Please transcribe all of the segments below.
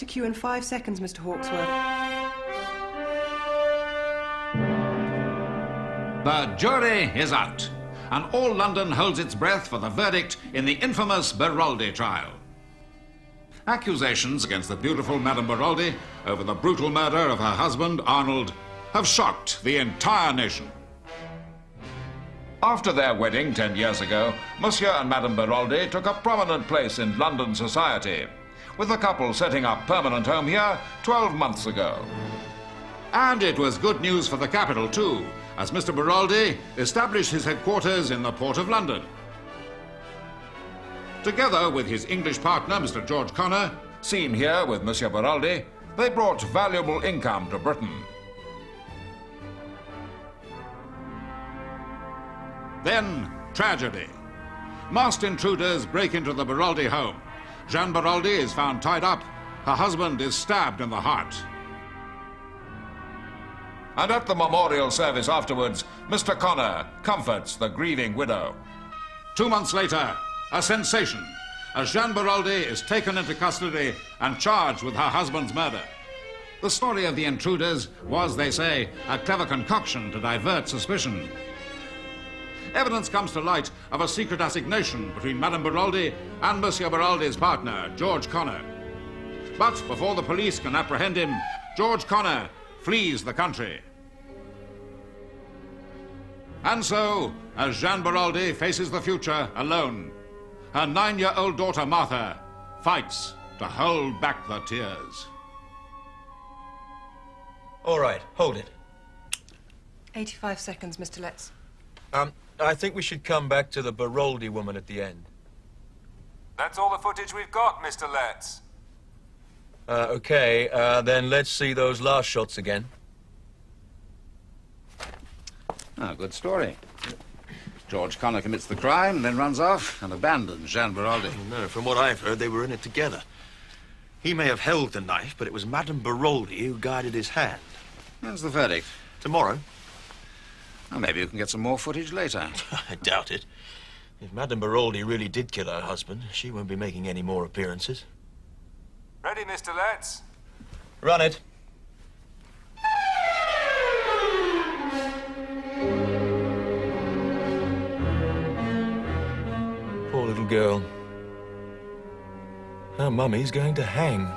to queue in 5 seconds, Mr. Hawksworth. The jury is out, and all London holds its breath for the verdict in the infamous Beroldi trial. Accusations against the beautiful Madame Beroldi over the brutal murder of her husband, Arnold, have shocked the entire nation. After their wedding 10 years ago, Monsieur and Madame Beroldi took a prominent place in London society, with the couple setting up permanent home here 12 months ago. And it was good news for the capital too, as Mr. Beroldi established his headquarters in the Port of London. Together with his English partner, Mr. George Connor, seen here with Monsieur Beroldi, they brought valuable income to Britain. Then, tragedy. Masked intruders break into the Beroldi home. Jeanne Beroldi is found tied up. Her husband is stabbed in the heart. And at the memorial service afterwards, Mr. Connor comforts the grieving widow. 2 months later, a sensation, as Jeanne Beroldi is taken into custody and charged with her husband's murder. The story of the intruders was, they say, a clever concoction to divert suspicion. Evidence comes to light of a secret assignation between Madame Beroldi and Monsieur Beroldi's partner, George Connor. But before the police can apprehend him, George Connor flees the country. And so, as Jeanne Beroldi faces the future alone, her 9-year-old daughter Martha fights to hold back the tears. All right, hold it. 85 seconds, Mr. Letts. I think we should come back to the Beroldi woman at the end. That's all the footage we've got, Mr. Letts. Okay, then let's see those last shots again. Good story. George Connor commits the crime, then runs off and abandons Jeanne Beroldi. No, from what I've heard, they were in it together. He may have held the knife, but it was Madame Beroldi who guided his hand. When's the verdict? Tomorrow. Well, maybe you can get some more footage later. I doubt it. If Madame Beroldi really did kill her husband, she won't be making any more appearances. Ready, Mr. Letts? Run it. Poor little girl. Her mummy's going to hang.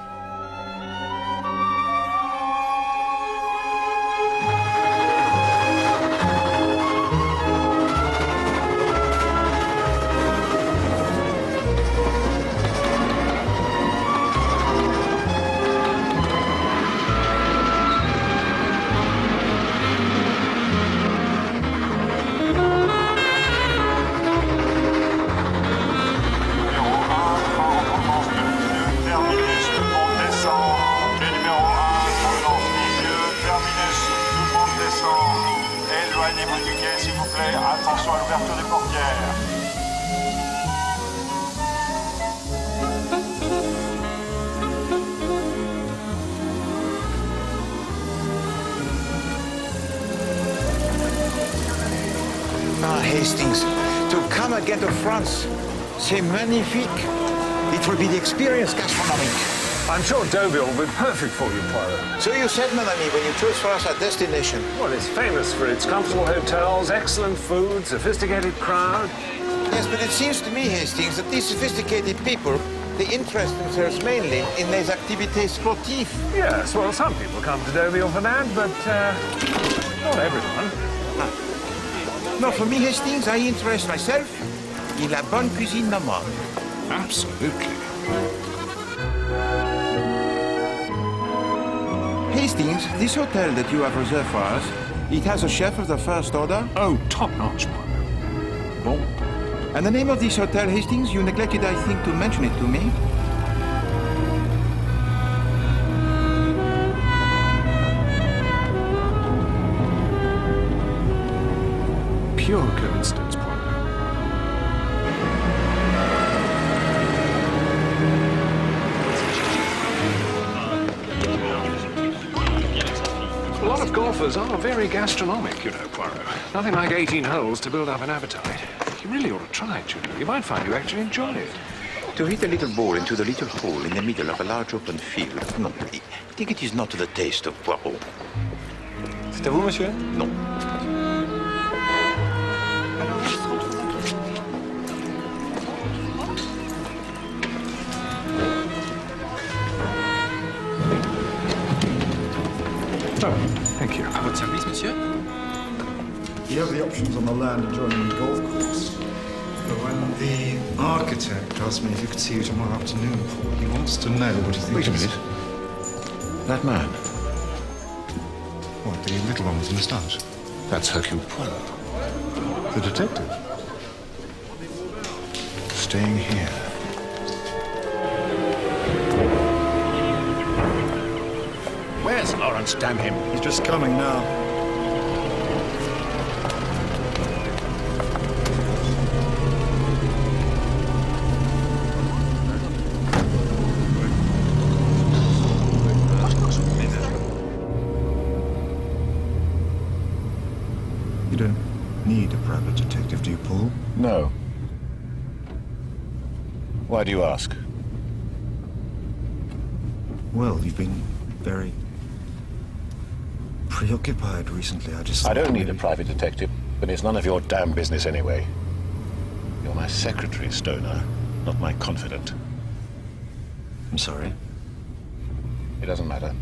Hastings, to come again to France, c'est magnifique. It will be the experience gastronomic. I'm sure Deauville will be perfect for you, Poirot. So you said, mon ami, when you chose for us our destination. Well, it's famous for its comfortable hotels, excellent food, sophisticated crowd. Yes, but it seems to me, Hastings, that these sophisticated people, they interest themselves mainly in les activités sportives. Yes, well, some people come to Deauville for that, but not everyone. Not for me, Hastings. I interest myself in la bonne cuisine normande. Absolutely. Hastings, this hotel that you have reserved for us, it has a chef of the first order? Oh, top-notch, Poirot. Bon. And the name of this hotel, Hastings, you neglected, I think, to mention it to me. Pure coincidence, Poirot. A lot of golfers are very gastronomic, you know, Poirot. Nothing like 18 holes to build up an appetite. You really ought to try it, you know. You might find you actually enjoy it. To hit a little ball into the little hole in the middle of a large open field. No, I think it is not to the taste of Poirot. C'est à vous, monsieur? Non. Oh, thank you. À votre service, monsieur. You have the options on the land adjoining the golf course. But when the architect asked me if you could see you tomorrow afternoon, he wants to know what he thinks. Wait a minute. That man. What, the little one with the moustache? That's Hercule Poirot. The detective? Staying here. Where's Lawrence, damn him? He's just coming now. You don't need a private detective, do you, Paul? No. Why do you ask? Well, you've been very preoccupied recently. I don't need a private detective, but it's none of your damn business anyway. You're my secretary, Stoner, not my confidant. I'm sorry. It doesn't matter.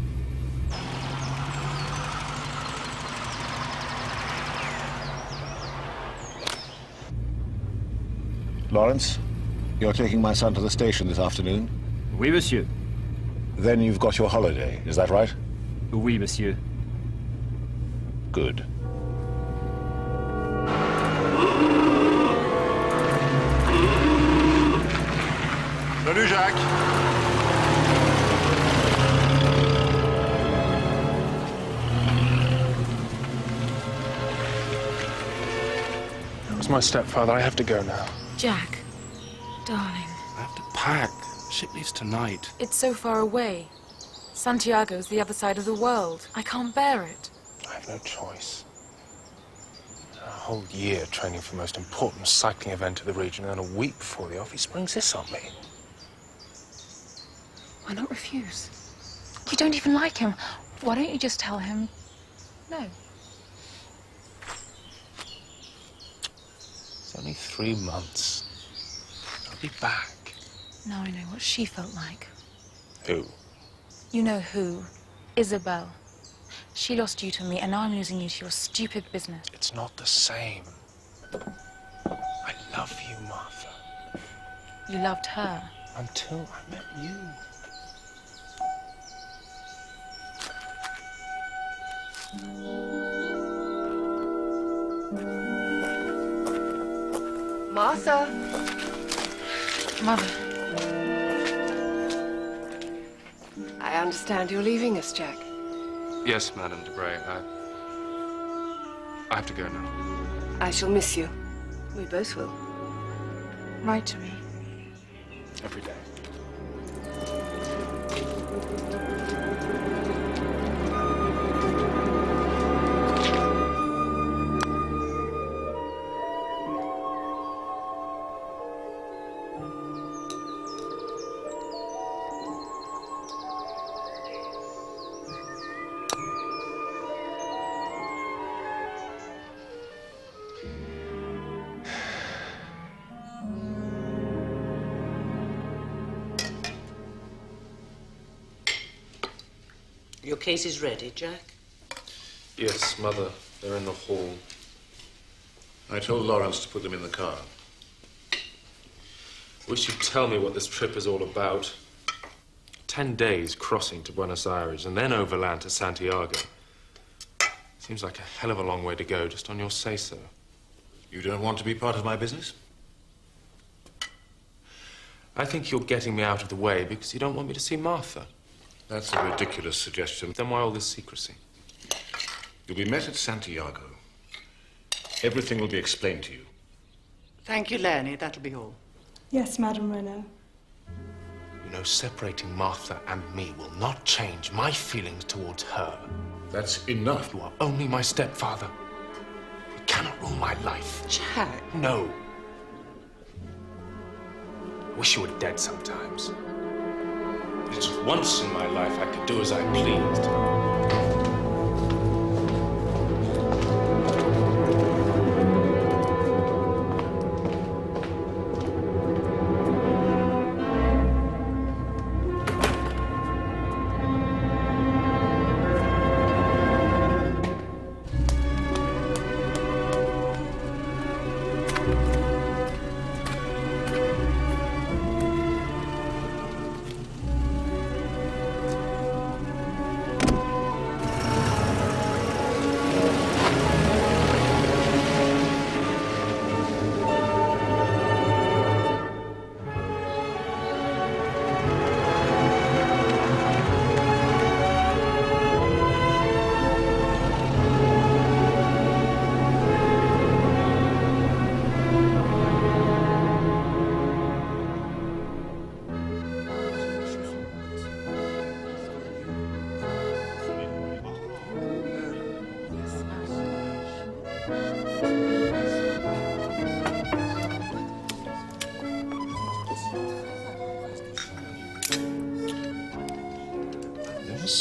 Lawrence, you're taking my son to the station this afternoon? Oui, monsieur. Then you've got your holiday, is that right? Oui, monsieur. Good. Salut, Jacques. That was my stepfather. I have to go now. Jack, darling, I have to pack. Ship leaves tonight. it's so far away. Santiago's the other side of the world. I can't bear it. I have no choice. A whole year training for the most important cycling event of the region, and then a week before the off, he springs this on me. Why not refuse? You don't even like him. Why don't you just tell him no? It's only 3 months. I'll be back. Now I know what she felt like. Who? You know who? Isabel. She lost you to me, and now I'm losing you to your stupid business. It's not the same. I love you, Martha. You loved her. Until I met you. Martha. Mother. I understand you're leaving us, Jack. Yes, Madame de Bray. I have to go now. I shall miss you. We both will. Write to me. Every day. Your case is ready, Jack? Yes, Mother. They're in the hall. I told Lawrence to put them in the car. Wish you'd tell me what this trip is all about. 10 days crossing to Buenos Aires and then overland to Santiago. Seems like a hell of a long way to go just on your say-so. You don't want to be part of my business? I think you're getting me out of the way because you don't want me to see Martha. That's a ridiculous suggestion. Then why all this secrecy? You'll be met at Santiago. Everything will be explained to you. Thank you, Lanny. That'll be all. Yes, Madame Renaud. You know, separating Martha and me will not change my feelings towards her. That's enough. You are only my stepfather. You cannot rule my life. Jack. No. wish you were dead sometimes. It's once in my life I could do as I pleased.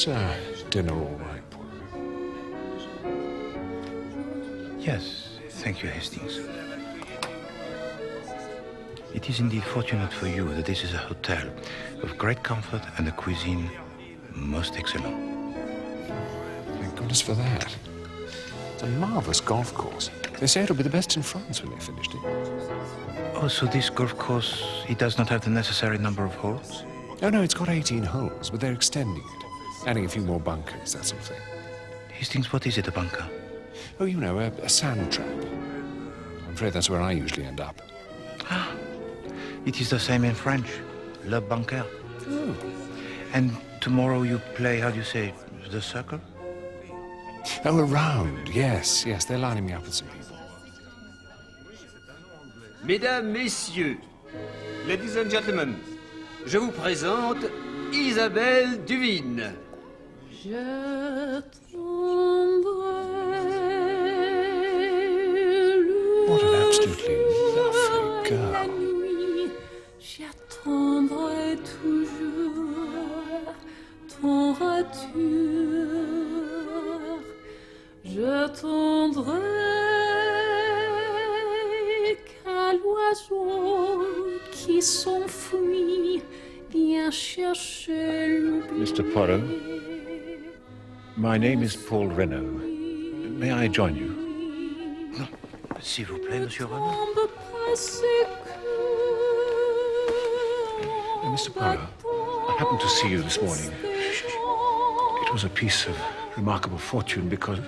Was dinner all right, Yes, thank you, Hastings. It is indeed fortunate for you that this is a hotel of great comfort and a cuisine most excellent. Thank goodness for that. It's a marvellous golf course. They say it'll be the best in France when they finished it. Oh, so this golf course, it does not have the necessary number of holes? Oh, no, it's got 18 holes, but they're extending it. Adding a few more bunkers, that sort of thing. Hastings, what is it, a bunker? Oh, you know, a sand trap. I'm afraid that's where I usually end up. Ah, it is the same in French. Le bunker. Oh. And tomorrow you play, how do you say, the circle? Oh, around, yes, they're lining me up with some people. Mesdames, Messieurs, ladies and gentlemen, je vous présente Isabelle Duvine. What an absolutely lovely girl. J'attendrai toujours ton retour. Je tendrai qu'à l'oiseau qui s'enfuit vient chercher l'oubli. Mr. Poirot, my name is Paul Renaud. May I join you? Non, s'il vous plaît, Monsieur Renaud. Mr. Poirot, I happened to see you this morning. It was a piece of remarkable fortune because,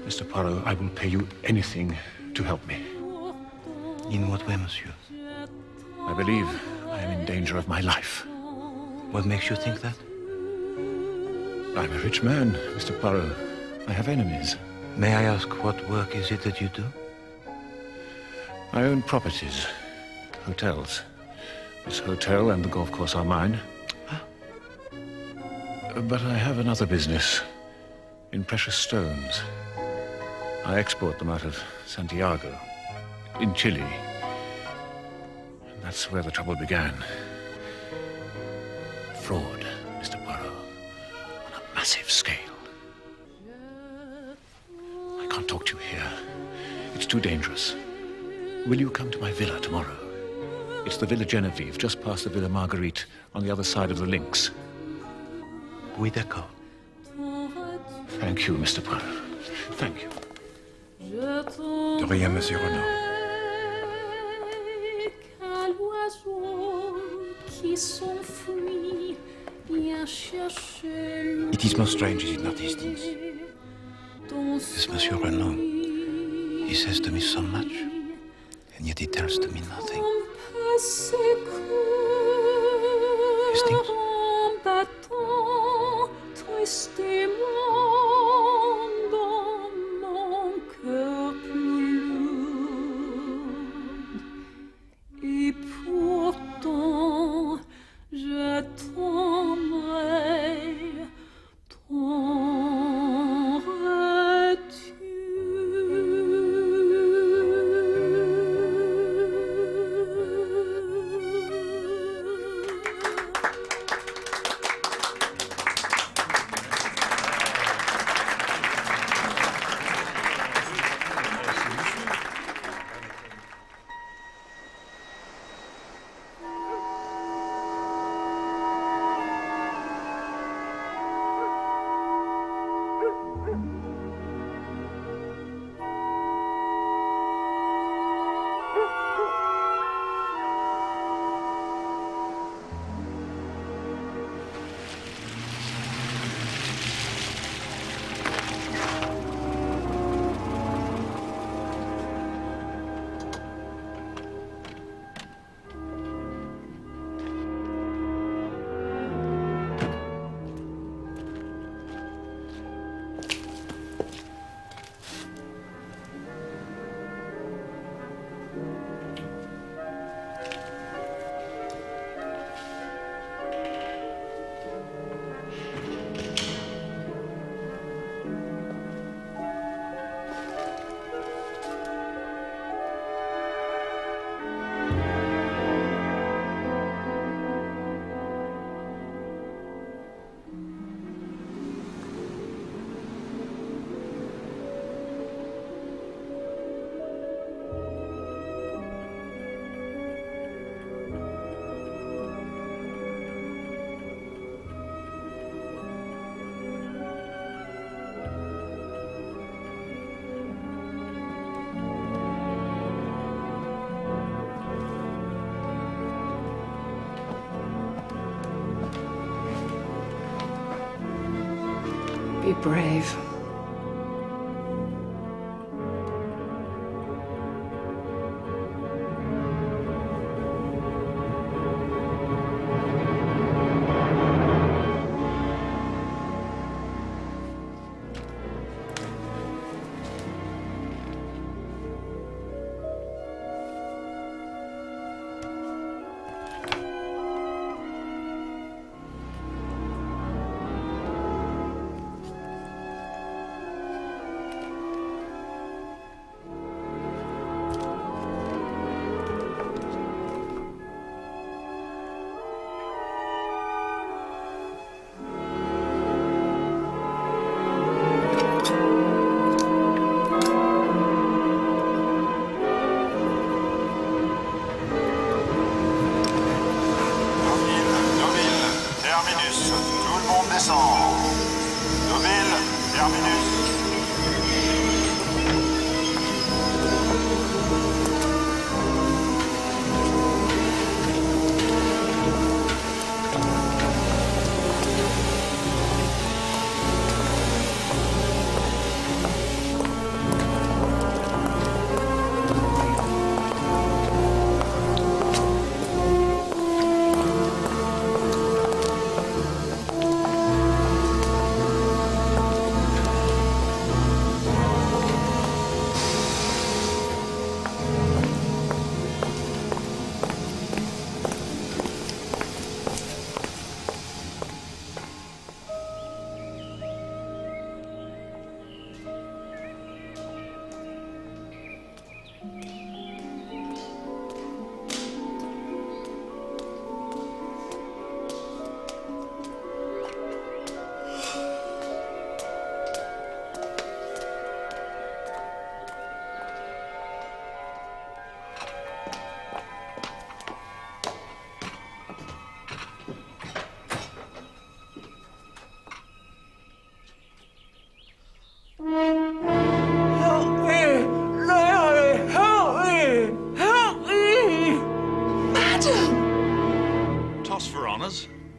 Mr. Poirot, I will pay you anything to help me. In what way, Monsieur? I believe I am in danger of my life. What makes you think that? I'm a rich man, Mr. Poirot. I have enemies. May I ask what work is it that you do? I own properties, hotels. This hotel and the golf course are mine. Huh? But I have another business in precious stones. I export them out of Santiago, in Chile. And that's where the trouble began. Fraud, Mr. Poirot, on a massive scale. I can't talk to you here. It's too dangerous. Will you come to my villa tomorrow? It's the Villa Genevieve, just past the Villa Marguerite, on the other side of the links. Oui, d'accord. Thank you, Mr. Poirot. Thank you. De rien, Monsieur Renaud. It is most strange, is it not, Hastings? This Monsieur Renaud, he says to me so much, and yet he tells to me nothing. Hastings? Be brave.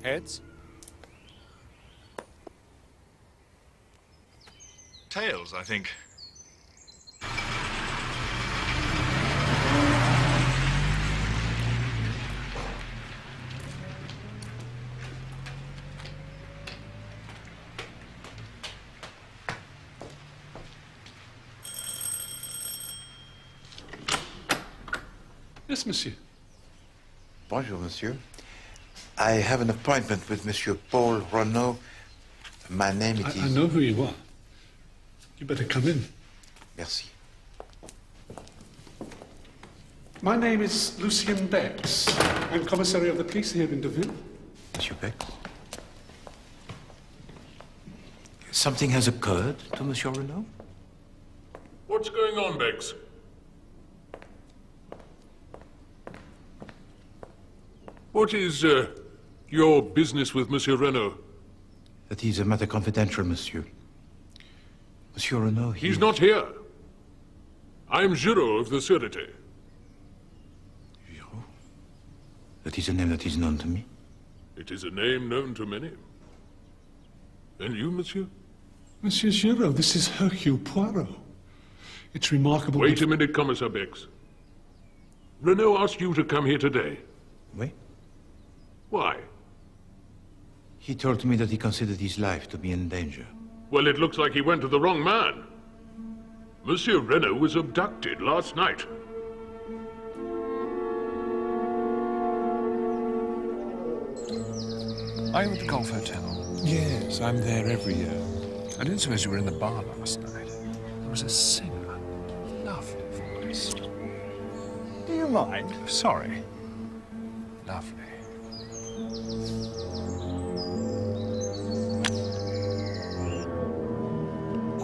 Heads? Tails, I think. Yes, monsieur. Bonjour, monsieur. I have an appointment with Monsieur Paul Renaud. My name is... I know who you are. You better come in. Merci. My name is Lucien Bex. I'm commissary of the police here in Deauville. Monsieur Bex? Something has occurred to Monsieur Renaud? What's going on, Bex? What is, your business with Monsieur Renaud? That is a matter confidential, monsieur. Monsieur Renaud, He's not here. I'm Giraud of the Sûreté. Giraud? That is a name that is known to me. It is a name known to many. And you, monsieur? Monsieur Giraud, this is Hercule Poirot. It's remarkable... Wait a minute, Commissar Bex. Renaud asked you to come here today. Oui? Why? He told me that he considered his life to be in danger. Well, it looks like he went to the wrong man. Monsieur Renaud was abducted last night. Are you at the Golf Hotel? Yes, I'm there every year. I didn't suppose you were in the bar last night. There was a singer. Lovely voice. Do you mind? Sorry. Lovely.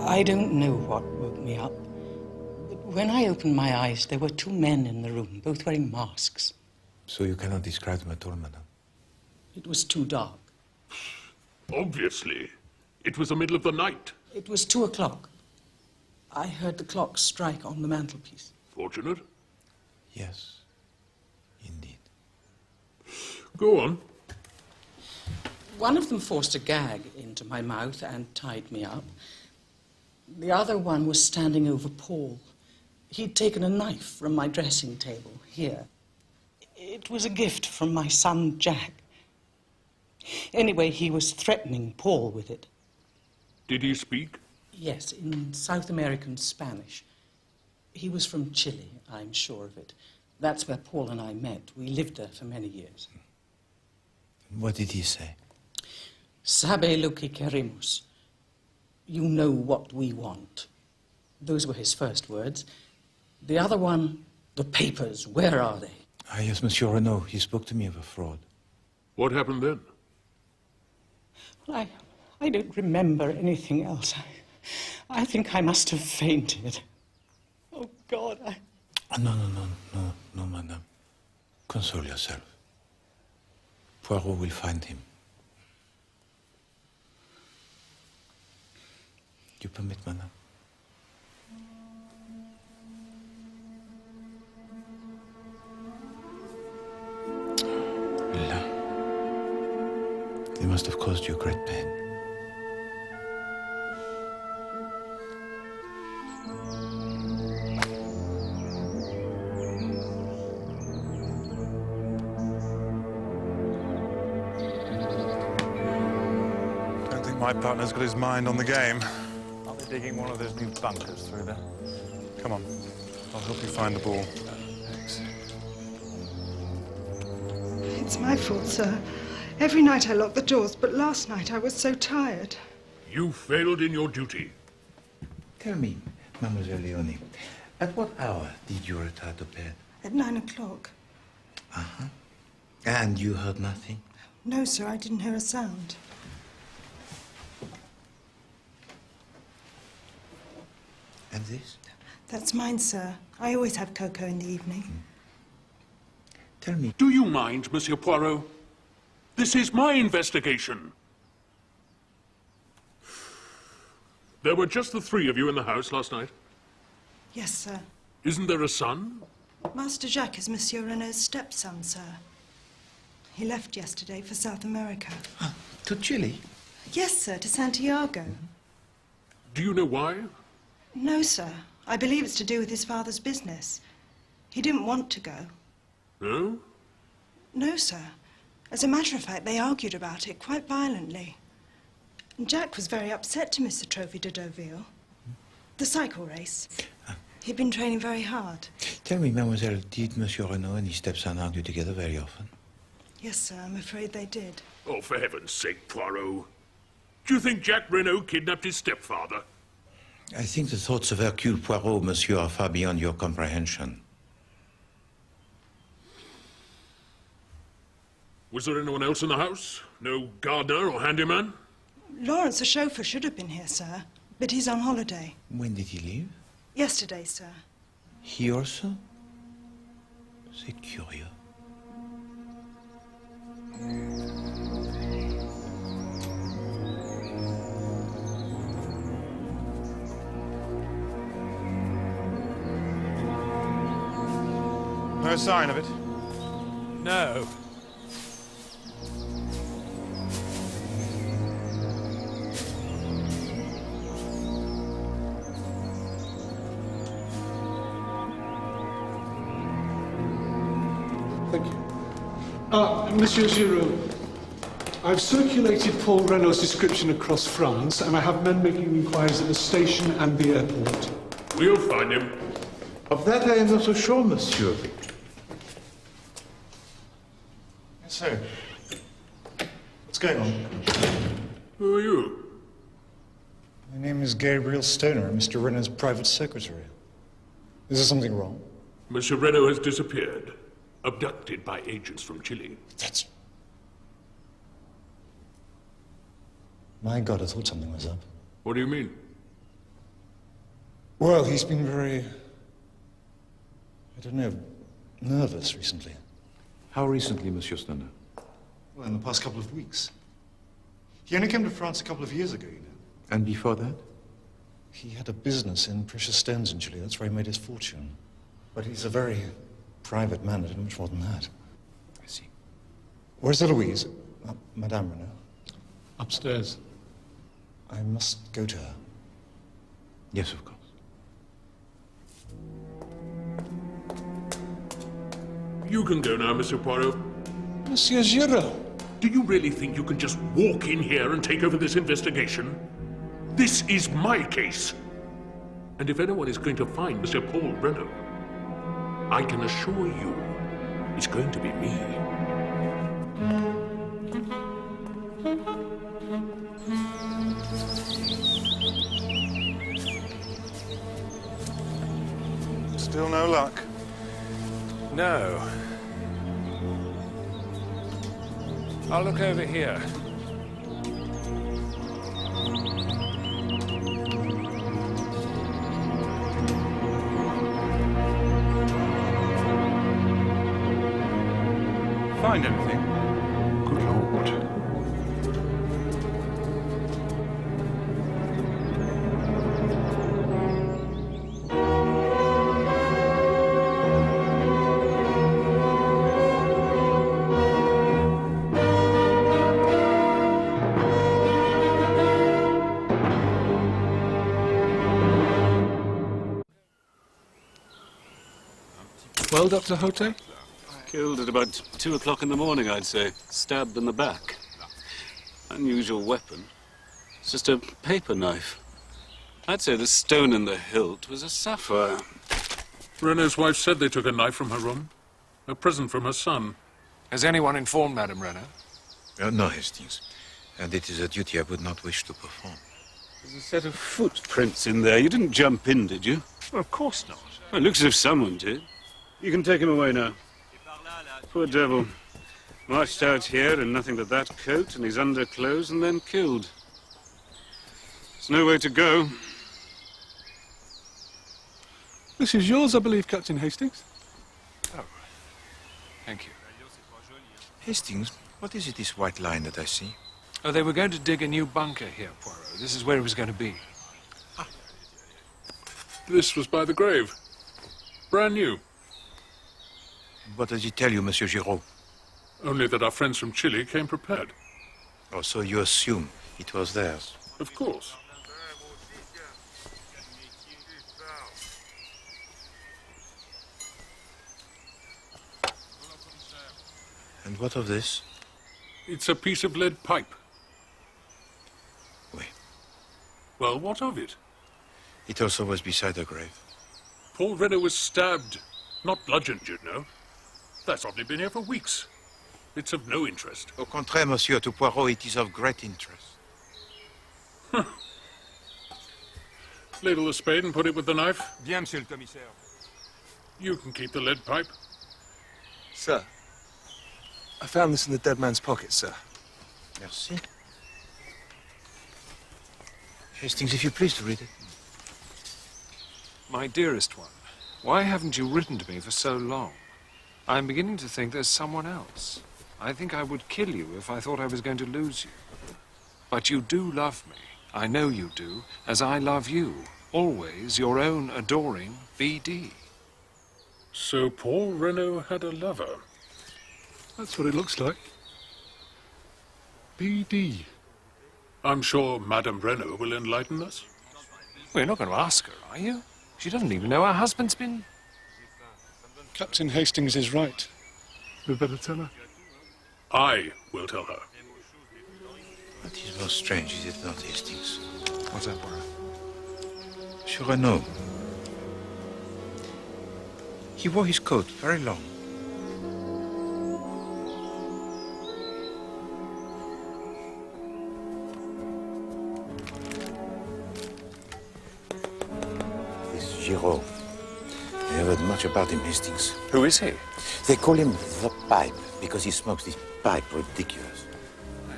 I don't know what woke me up. But when I opened my eyes, there were two men in the room, both wearing masks. So you cannot describe them at all, madame? It was too dark. Obviously. It was the middle of the night. It was 2 o'clock. I heard the clock strike on the mantelpiece. Fortunate? Yes, indeed. Go on. One of them forced a gag into my mouth and tied me up. The other one was standing over Paul. He'd taken a knife from my dressing table here. It was a gift from my son, Jack. Anyway, he was threatening Paul with it. Did he speak? Yes, in South American Spanish. He was from Chile, I'm sure of it. That's where Paul and I met. We lived there for many years. What did he say? Sabe lo que queremos. You know what we want. Those were his first words. The other one, the papers, where are they? Ah, yes, Monsieur Renaud. He spoke to me of a fraud. What happened then? Well, I don't remember anything else. I think I must have fainted. Oh, God, No, madame. Console yourself. Poirot will find him. You permit, madame? Là. He must have caused you great pain. Don't think my partner's got his mind on the game. I'll be digging one of those new bunkers through there. Come on, I'll help you find the ball. Thanks. It's my fault, sir. Every night I lock the doors, but last night I was so tired. You failed in your duty. Tell me, Mademoiselle Leonie, at what hour did you retire to bed? At 9 o'clock. Uh-huh. And you heard nothing? No, sir, I didn't hear a sound. And this? That's mine, sir. I always have cocoa in the evening. Tell me. Do you mind, Monsieur Poirot? This is my investigation. There were just the three of you in the house last night. Yes, sir. Isn't there a son? Master Jacques is Monsieur Renaud's stepson, sir. He left yesterday for South America. To Chile? Yes, sir, to Santiago. Do you know why? No, sir. I believe it's to do with his father's business. He didn't want to go. No? No, sir. As a matter of fact, they argued about it quite violently. And Jack was very upset to miss the Trophy de Deauville. The cycle race. He'd been training very hard. Tell me, mademoiselle, did Monsieur Renaud and his stepson argue together very often? Yes, sir, I'm afraid they did. Oh, for heaven's sake, Poirot. Do you think Jacques Renaud kidnapped his stepfather? I think the thoughts of Hercule Poirot, monsieur, are far beyond your comprehension. Was there anyone else in the house? No gardener or handyman? Lawrence, the chauffeur, should have been here, sir, but he's on holiday. When did he leave? Yesterday, sir. He also? C'est curieux. No sign of it? No. Thank you. Monsieur Giraud, I've circulated Paul Renaud's description across France, and I have men making inquiries at the station and the airport. We'll find him. Of that I am not so sure, monsieur. So, what's going on? Who are you? My name is Gabriel Stoner. I'm Mr. Renaud's private secretary. Is there something wrong? Monsieur Renaud has disappeared. Abducted by agents from Chile. That's... My God, I thought something was up. What do you mean? Well, he's been very... I don't know, nervous recently. How recently, Monsieur Stoner? Well, in the past couple of weeks. He only came to France a couple of years ago, you know. And before that? He had a business in precious stones in Chile. That's where he made his fortune. But he's a very private man. I don't know much more than that. I see. Where's Eloise? Madame Renaud. Upstairs. I must go to her. Yes, of course. You can go now, Monsieur Poirot. Monsieur Giraud. Do you really think you can just walk in here and take over this investigation? This is my case. And if anyone is going to find Monsieur Paul Renault, I can assure you it's going to be me. Still no luck? No. I'll look over here. Find anything? Good Lord. Well, Dr. Hote? Killed at about 2 o'clock in the morning, I'd say. Stabbed in the back. Unusual weapon. It's just a paper knife. I'd say the stone in the hilt was a sapphire. Renault's wife said they took a knife from her room. A present from her son. Has anyone informed Madame Renault? No, Hastings. And it is a duty I would not wish to perform. There's a set of footprints in there. You didn't jump in, did you? Well, of course not. Well, it looks as if someone did. You can take him away now. Poor devil. Marched out here in nothing but that coat and his underclothes and then killed. There's no way to go. This is yours, I believe, Captain Hastings. Oh. Thank you. Hastings, what is it, this white line that I see? Oh, they were going to dig a new bunker here, Poirot. This is where it was going to be. This was by the grave. Brand new. What does he tell you, Monsieur Giraud? Only that our friends from Chile came prepared. Oh, so you assume it was theirs? Of course. And what of this? It's a piece of lead pipe. Oui. Well, what of it? It also was beside the grave. Paul Renault was stabbed, not bludgeoned, you know. That's only been here for weeks. It's of no interest. Au contraire, monsieur, to Poirot, it is of great interest. Ladle the spade and put it with the knife. Bien, monsieur le commissaire. You can keep the lead pipe. Sir, I found this in the dead man's pocket, sir. Merci. Hastings, if you please to read it. My dearest one, why haven't you written to me for so long? I'm beginning to think there's someone else. I think I would kill you if I thought I was going to lose you. But you do love me. I know you do, as I love you. Always your own adoring B.D. So Paul Renault had a lover. That's what it looks like. B.D. I'm sure Madame Renault will enlighten us. Well, you're not going to ask her, are you? She doesn't even know her husband's been... Captain Hastings is right. We'd better tell her. I will tell her. That is most strange, is it not, Hastings? What's that, Poirot? Monsieur Renault. He wore his coat very long. This Giraud. I have heard much about him, Hastings. Who is he? They call him the Pipe because he smokes this pipe ridiculous.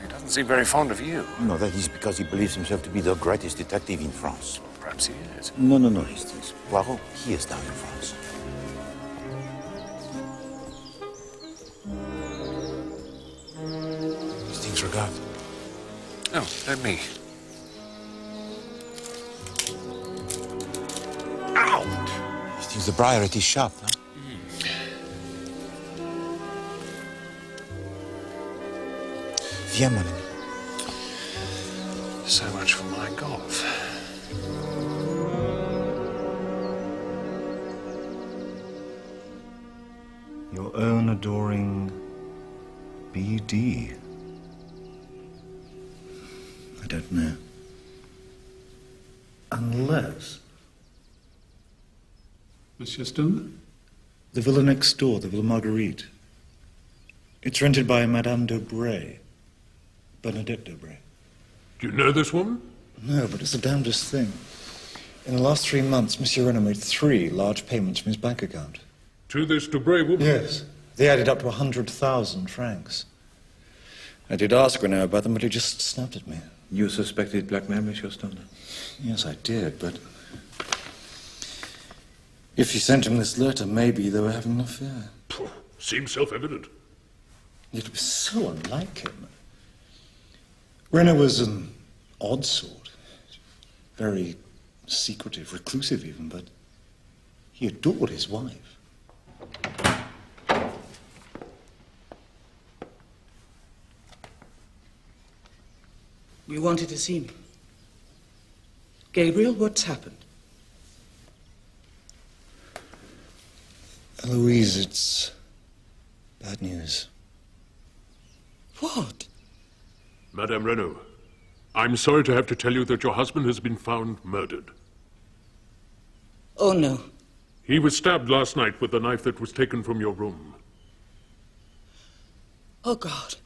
He doesn't seem very fond of you. No, that is because he believes himself to be the greatest detective in France. Perhaps he is. No, Hastings. Poirot, he is down in France. Hastings, regard. Oh, let me. Out! Hastings, the briar at his shop, huh? Viens, mon ami. Your own adoring BD. I don't know. Unless... Monsieur Stone? The villa next door, the Villa Marguerite. It's rented by Madame Dobray. Bernadette Dobray. Do you know this woman? No, but it's the damnedest thing. In the last 3 months, Monsieur Renaud made 3 large payments from his bank account. To this Debray woman? Yes. They added up to 100,000 francs. I did ask Renaud about them, but he just snapped at me. You suspected blackmail, Monsieur Stone? Yes, I did, but... if he sent him this letter, maybe they were having an affair. Seems self-evident. It was so unlike him. Renaud was an odd sort. Very secretive, reclusive even, but he adored his wife. You wanted to see me. Gabriel, what's happened? Eloise, it's bad news. What? Madame Renaud, I'm sorry to have to tell you that your husband has been found murdered. Oh, no. He was stabbed last night with the knife that was taken from your room. Oh, God.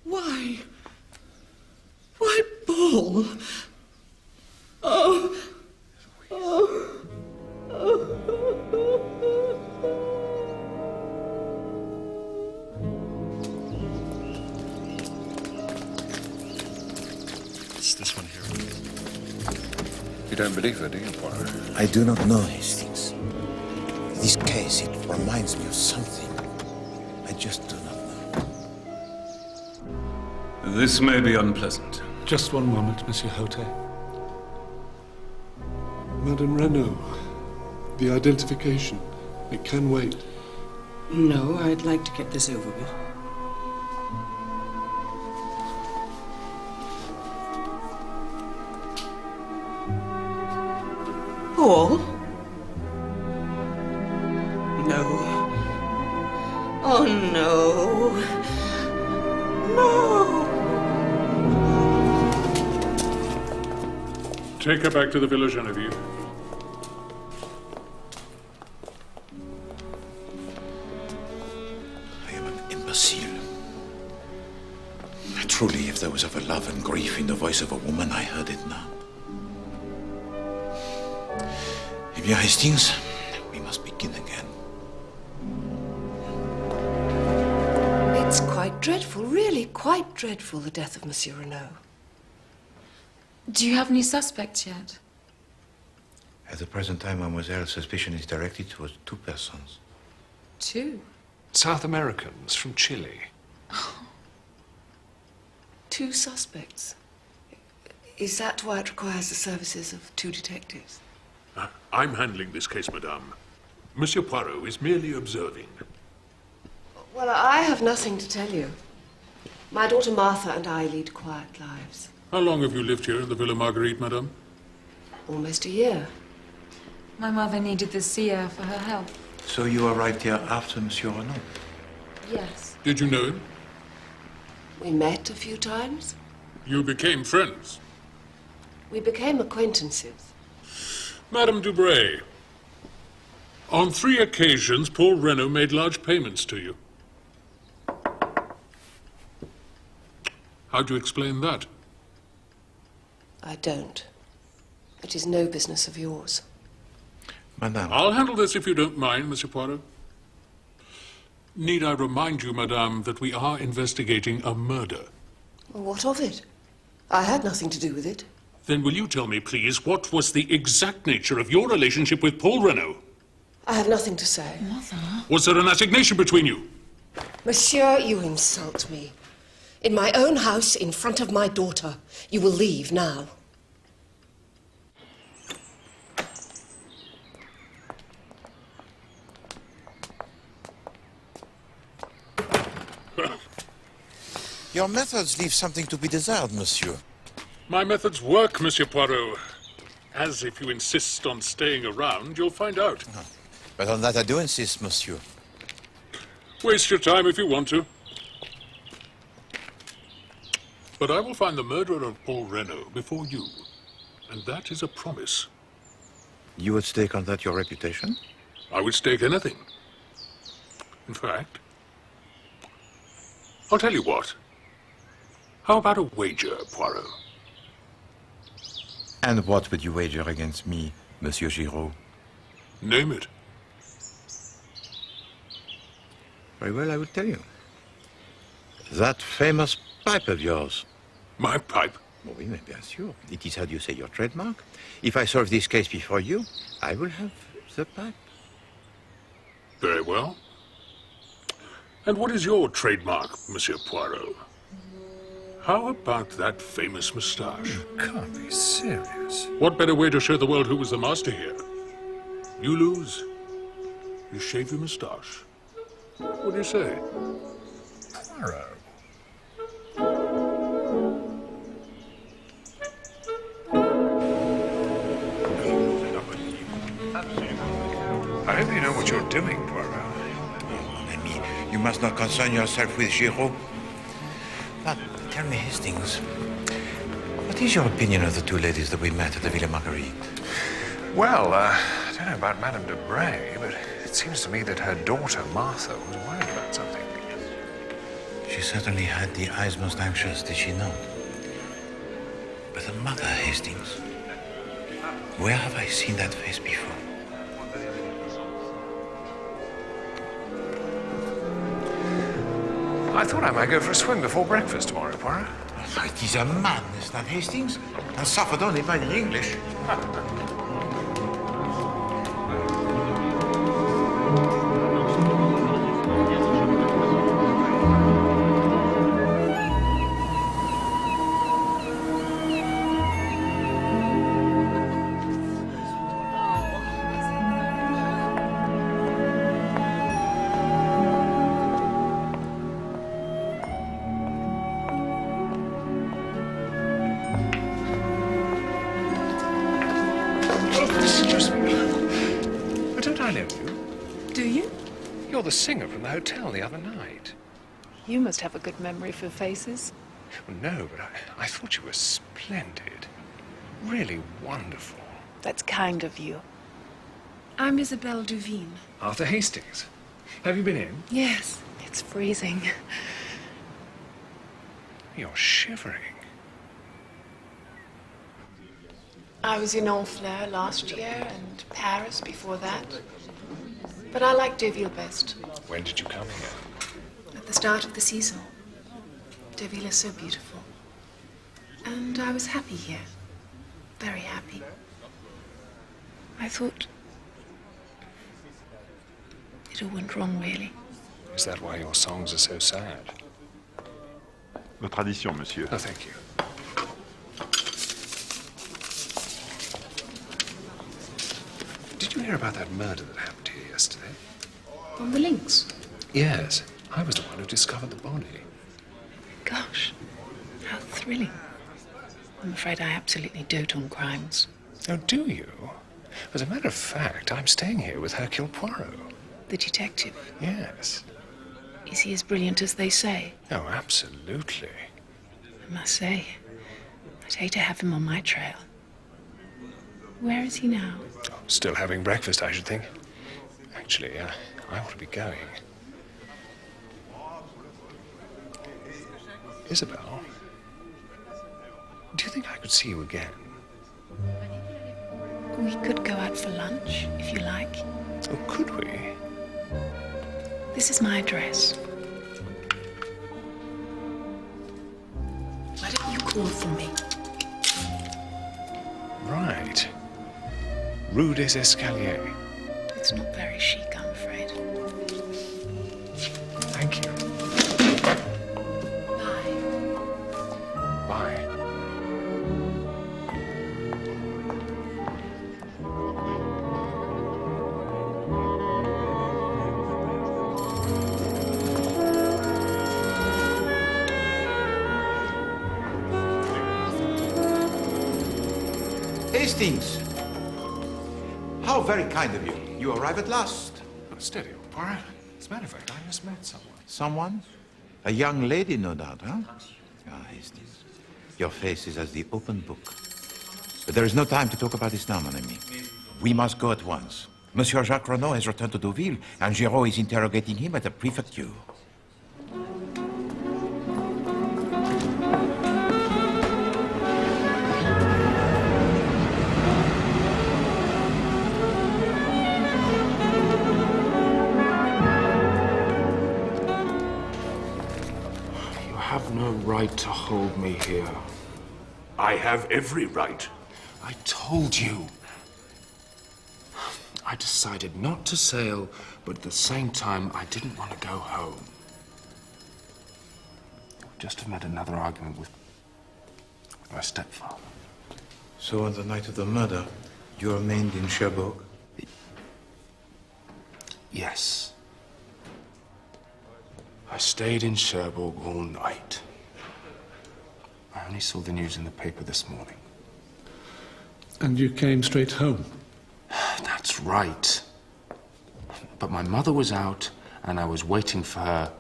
Why? Why, Paul? Oh. Oh. It's this one here. You don't believe her, do you, Poirot? I do not know, Hastings. This case, it reminds me of something. I just do not know. This may be unpleasant. Just one moment, Monsieur Houghton. Madame Renaud, the identification. It can wait. No, I'd like to get this over with. Paul? No. Oh, no. No. Take her back to the Villa Genevieve. I am an imbecile. Truly, if there was ever love and grief in the voice of a woman, I heard it now. Eh bien, Hastings, we must begin again. It's quite dreadful, really quite dreadful, the death of Monsieur Renaud. Do you have any suspects yet? At the present time, Mademoiselle, suspicion is directed towards 2 persons. 2? South Americans from Chile. 2 suspects. Is that why it requires the services of 2 detectives? I'm handling this case, madame. Monsieur Poirot is merely observing. Well, I have nothing to tell you. My daughter Martha and I lead quiet lives. How long have you lived here in the Villa Marguerite, madame? Almost a year. My mother needed the sea air for her health. So you arrived here after Monsieur Renaud? Yes. Did you know him? We met a few times. You became friends. We became acquaintances. Madame Dubray, on 3 occasions, Paul Renaud made large payments to you. How do you explain that? I don't. It is no business of yours. Madame. I'll handle this if you don't mind, Monsieur Poirot. Need I remind you, madame, that we are investigating a murder? Well, what of it? I had nothing to do with it. Then will you tell me, please, what was the exact nature of your relationship with Paul Renaud? I have nothing to say. Mother? Was there an assignation between you? Monsieur, you insult me. In my own house, in front of my daughter. You will leave now. Your methods leave something to be desired, monsieur. My methods work, Monsieur Poirot. As if you insist on staying around, you'll find out. But on that I do insist, monsieur. Waste your time if you want to. But I will find the murderer of Paul Renault before you. And that is a promise. You would stake on that your reputation? I would stake anything. In fact, I'll tell you what. How about a wager, Poirot? And what would you wager against me, Monsieur Giraud? Name it. Very well, I will tell you. That famous pipe of yours. My pipe? Oh, oui, mais bien sûr. It is, how do you say, your trademark. If I solve this case before you, I will have the pipe. Very well. And what is your trademark, Monsieur Poirot? How about that famous moustache? You can't be serious. What better way to show the world who was the master here? You lose. You shave your moustache. What do you say? Poirot. I hope you know what you're doing, Poirot. Mon ami, you must not concern yourself with Giraud. Now, tell me, Hastings, what is your opinion of the two ladies that we met at the Villa Marguerite? Well, I don't know about Madame de Bray, but it seems to me that her daughter, Martha, was worried about something. She certainly had the eyes most anxious, did she not? But the mother, Hastings, where have I seen that face before? I thought I might go for a swim before breakfast tomorrow, Poirot. It is a madness, that Hastings, and suffered only by the English. You're the singer from the hotel the other night. You must have a good memory for faces. Well, no, but I thought you were splendid. Really wonderful. That's kind of you. I'm Isabelle Duveen. Arthur Hastings. Have you been in? Yes, it's freezing. You're shivering. I was in Honfleur last year and Paris before that. But I like Deauville best. When did you come here? At the start of the season. Deauville is so beautiful. And I was happy here. Very happy. I thought it all went wrong, really. Is that why your songs are so sad? Votre addition, monsieur. Oh, thank you. Did you hear about that murder that happened here yesterday? On the links? Yes. I was the one who discovered the body. Gosh, how thrilling. I'm afraid I absolutely dote on crimes. Oh, do you? As a matter of fact, I'm staying here with Hercule Poirot. The detective? Yes. Is he as brilliant as they say? Oh, absolutely. I must say, I'd hate to have him on my trail. Where is he now? Oh, still having breakfast, I should think. Actually, I ought to be going. Isabel, do you think I could see you again? We could go out for lunch, if you like. Oh, could we? This is my address. Why don't you call for me? Right. Rue des Escaliers. It's not very chic, I'm afraid. Thank you. Bye. Bye. Hastings! How very kind of you. You arrive at last. Steady, Poirot. As a matter of fact, I just met someone. Someone? A young lady, no doubt, huh? Ah, Hastings. Your face is as the open book. But there is no time to talk about this now, mon ami. We must go at once. Monsieur Jacques Renaud has returned to Deauville, and Giraud is interrogating him at the prefecture. You have no right to hold me here. I have every right. I told you. I decided not to sail, but at the same time, I didn't want to go home. I've just had another argument with my stepfather. So on the night of the murder, you remained in Cherbourg? Yes. I stayed in Cherbourg all night. I only saw the news in the paper this morning. And you came straight home? That's right. But my mother was out, and I was waiting for her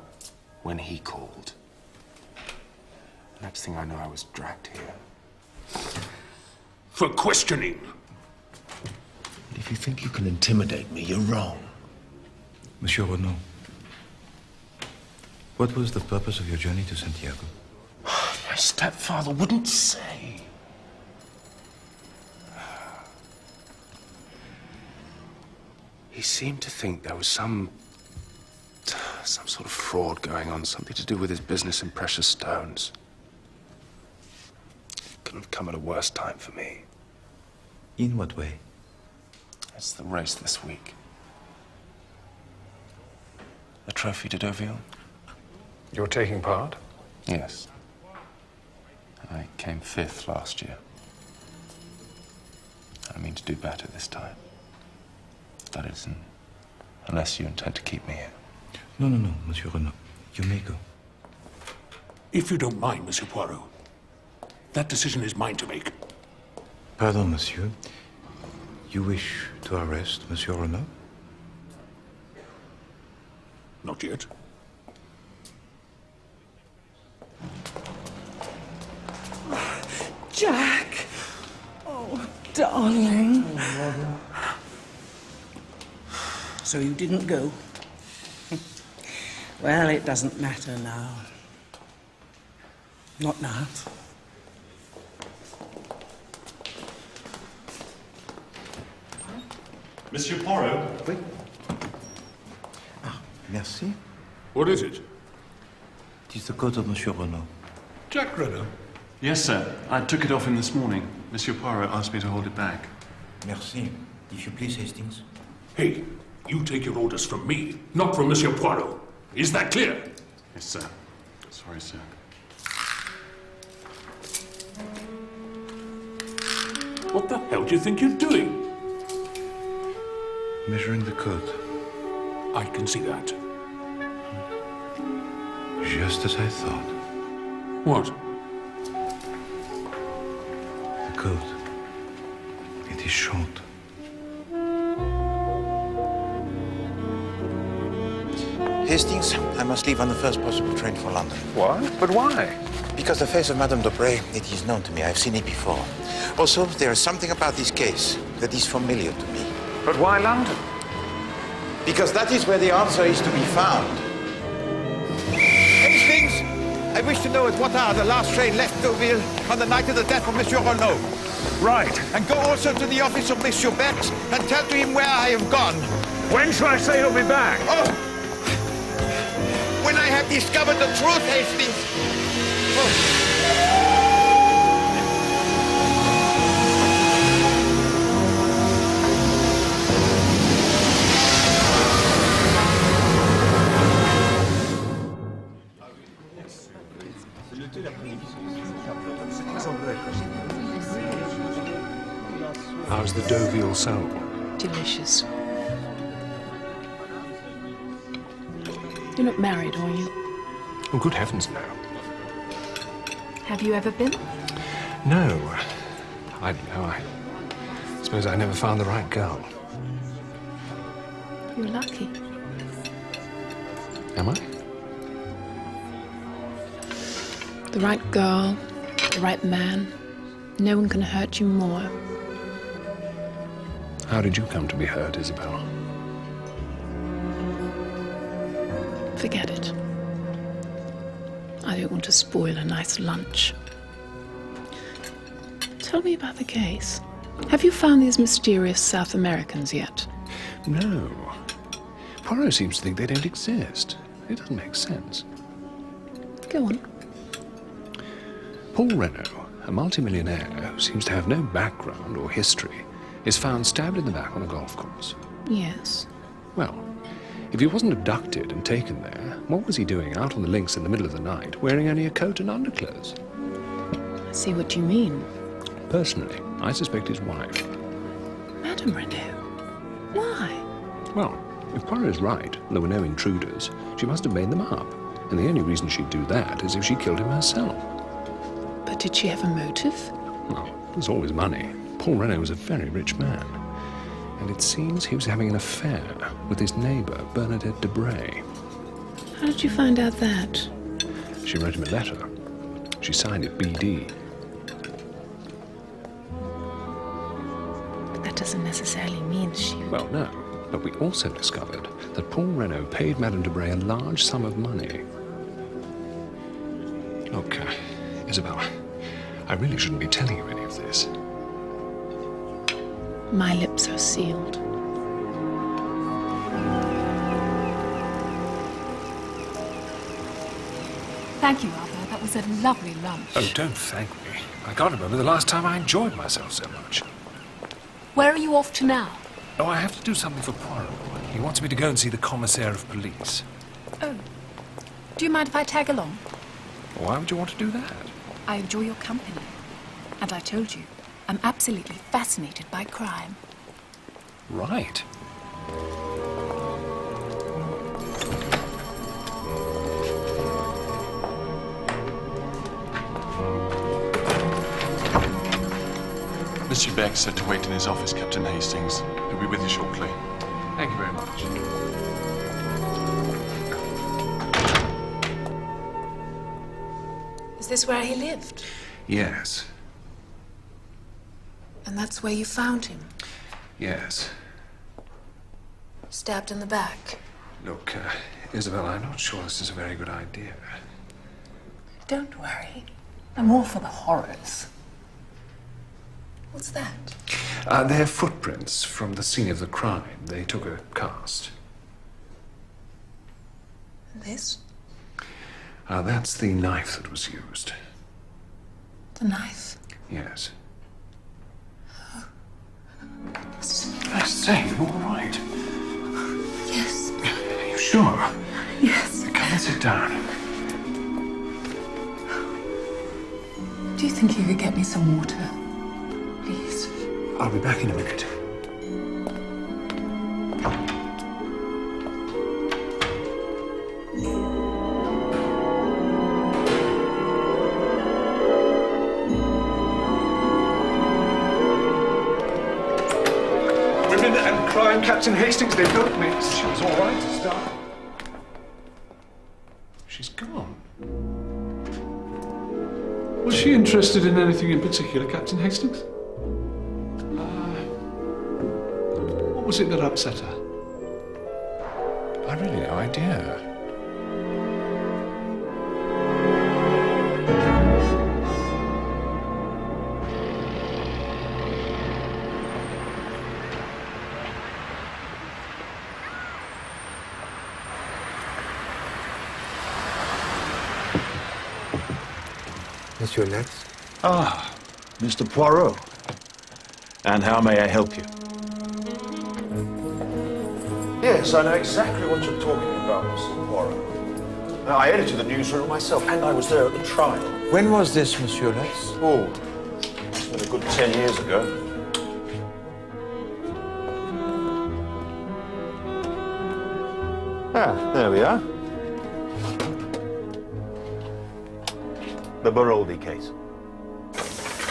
when he called. Next thing I know, I was dragged here. For questioning. But if you think you can intimidate me, you're wrong. Monsieur Renaud, what was the purpose of your journey to Santiago? My stepfather wouldn't say. He seemed to think there was some sort of fraud going on, something to do with his business in precious stones. Couldn't have come at a worse time for me. In what way? It's the race this week. The Trophy de Deauville. You're taking part? Yes. I came 5th last year. I mean to do better this time. That is, unless you intend to keep me here. No, Monsieur Renaud. You may go. If you don't mind, Monsieur Poirot, that decision is mine to make. Pardon, monsieur. You wish to arrest Monsieur Renaud? Not yet. Jack! Oh, darling. So you didn't go? Well, it doesn't matter now. Not now. Monsieur Poirot? Oui. Ah, merci. What is it? It is the coat of Monsieur Renaud. Jack Renaud? Yes, sir. I took it off him this morning. Monsieur Poirot asked me to hold it back. Merci. If you please, Hastings. Hey, you take your orders from me, not from Monsieur Poirot. Is that clear? Yes, sir. Sorry, sir. What the hell do you think you're doing? Measuring the coat. I can see that. Just as I thought. What? The coat. It is short. Hastings, I must leave on the first possible train for London. What? But why? Because the face of Madame Dobré, it is known to me. I've seen it before. Also, there is something about this case that is familiar to me. But why London? Because that is where the answer is to be found. Hastings, I wish to know at what hour the last train left Deauville on the night of the death of Monsieur Renaud. Right. And go also to the office of Monsieur Bex and tell to him where I have gone. When shall I say you'll be back? Oh! When I have discovered the truth, Hastings. Oh. How's the Deauville soap? Delicious. You're not married, are you? Oh, good heavens, no. Have you ever been? No. I don't know. Suppose I never found the right girl. You're lucky. Am I? The right girl, the right man. No one can hurt you more. How did you come to be hurt, Isabel? Forget it. I don't want to spoil a nice lunch. Tell me about the case. Have you found these mysterious South Americans yet? No. Poirot seems to think they don't exist. It doesn't make sense. Go on. Paul Renault, a multimillionaire who seems to have no background or history, is found stabbed in the back on a golf course. Yes. Well, if he wasn't abducted and taken there, what was he doing out on the links in the middle of the night, wearing only a coat and underclothes? I see what you mean. Personally, I suspect his wife. Madame Renault. Why? Well, if Poirot's right, and there were no intruders, she must have made them up. And the only reason she'd do that is if she killed him herself. But did she have a motive? Well, there's always money. Paul Renault was a very rich man. And it seems he was having an affair with his neighbour, Bernadette Debray. How did you find out that? She wrote him a letter. She signed it BD. But that doesn't necessarily mean she... Well, no. But we also discovered that Paul Renault paid Madame Debray a large sum of money. Look, Isabel, I really shouldn't be telling you any of this. My lips are sealed. Thank you, Arthur. That was a lovely lunch. Oh, don't thank me. I can't remember the last time I enjoyed myself so much. Where are you off to now? Oh, I have to do something for Poirot. He wants me to go and see the commissaire of police. Oh. Do you mind if I tag along? Why would you want to do that? I enjoy your company. And I told you, I'm absolutely fascinated by crime. Right. Monsieur Beck said to wait in his office, Captain Hastings. He'll be with you shortly. Thank you very much. Is this where he lived? Yes. And that's where you found him? Yes. Stabbed in the back? Look, Isabel, I'm not sure this is a very good idea. Don't worry. I'm all for the horrors. What's that? They're footprints from the scene of the crime. They took a cast. And this? That's the knife that was used. The knife? Yes. I say, you all right? Yes. Are you sure? Yes. Come and sit down. Do you think you could get me some water? Please. I'll be back in a minute. Women and crime, Captain Hastings, they built me. She was all right to start. She's gone. Was she interested in anything in particular, Captain Hastings? What was it that upset her? I've really no idea. Monsieur Lex? Ah, Mr. Poirot. And how may I help you? Yes, I know exactly what you're talking about, Mr. Poirot. I edited the newsroom myself, and I was there at the trial. When was this, Monsieur Lex? Oh, it's been a good 10 years ago. Ah, there we are. The Baroldi case.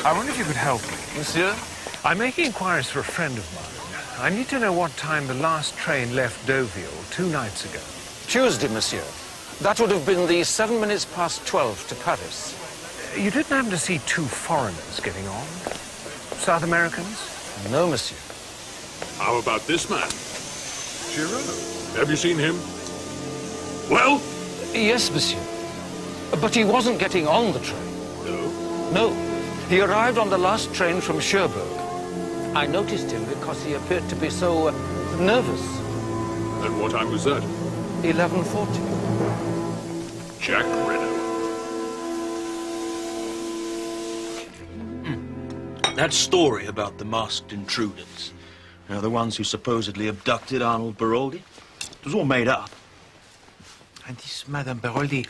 I wonder if you could help me. Monsieur, I'm making inquiries for a friend of mine. I need to know what time the last train left Deauville 2 nights ago. Tuesday, monsieur. That would have been the 7 minutes past 12 to Paris. You didn't happen to see 2 foreigners getting on? South Americans? No, monsieur. How about this man? Giraud. Have you seen him? Well? Yes, monsieur. But he wasn't getting on the train. No? No. He arrived on the last train from Cherbourg. I noticed him because he appeared to be so nervous. And what time was that? 11:40. Jack Renault. That story about the masked intruders, the ones who supposedly abducted Arnold Baroldi, it was all made up. And this Madame Baroldi,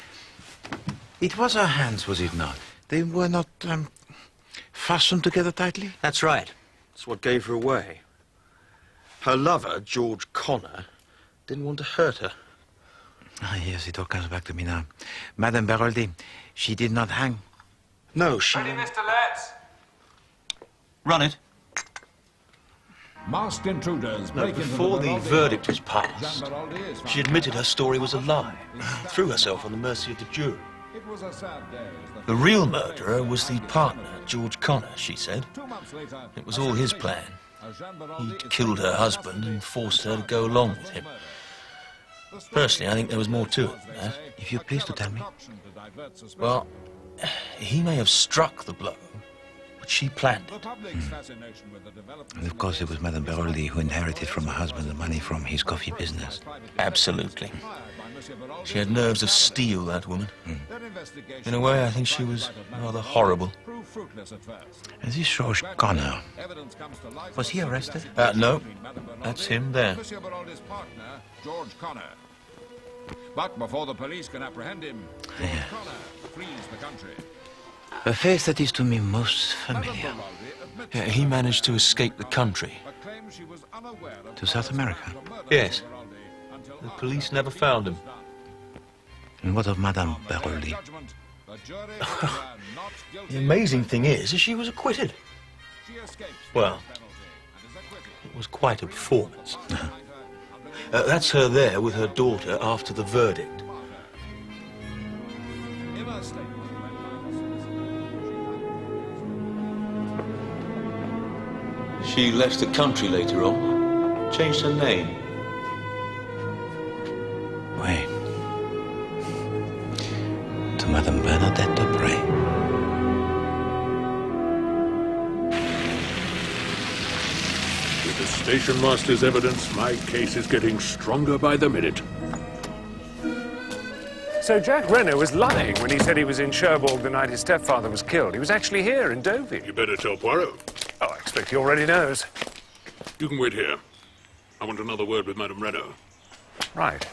it was her hands, was it not? They were not fastened together tightly? That's right. That's what gave her away. Her lover, George Connor, didn't want to hurt her. Ah, yes, it all comes back to me now. Madame Baroldi, she did not hang. No, she... Ready, Mr. Letts? Run it. Masked intruders No, break into before the Baroldi verdict was house. passed, Baroldi is she admitted her story was a lie, threw herself on the mercy of the jury. It was a sad day as The real murderer was the partner, George Connor, she said. 2 months later, It was all his plan. He'd killed her husband and forced her to go along with him. Personally, I think there was more to it than that. If you're pleased to tell me. Well, he may have struck the blow, but she planned it. And of course, it was Madame Baroldi who inherited from her husband the money from his coffee business. Absolutely. She had nerves of steel, that woman. In a way, I think she was rather horrible. And this George Connor, was he arrested? No, that's him there. Monsieur Baroldi's partner, George Connor. But before the police can apprehend him, George Connor flees the country. A face that is to me most familiar. He managed to escape the country. To South America? Yes. The police never found him. And what of Madame Baroldi? The amazing thing is, she was acquitted. Well, it was quite a performance. That's her there with her daughter after the verdict. She left the country later on, changed her name. Wait. To Madame Bernadette Dupre. With the station master's evidence, my case is getting stronger by the minute. So Jack Renault was lying when he said he was in Cherbourg the night his stepfather was killed. He was actually here in Deauville. You better tell Poirot. Oh, I expect he already knows. You can wait here. I want another word with Madame Renault. Right.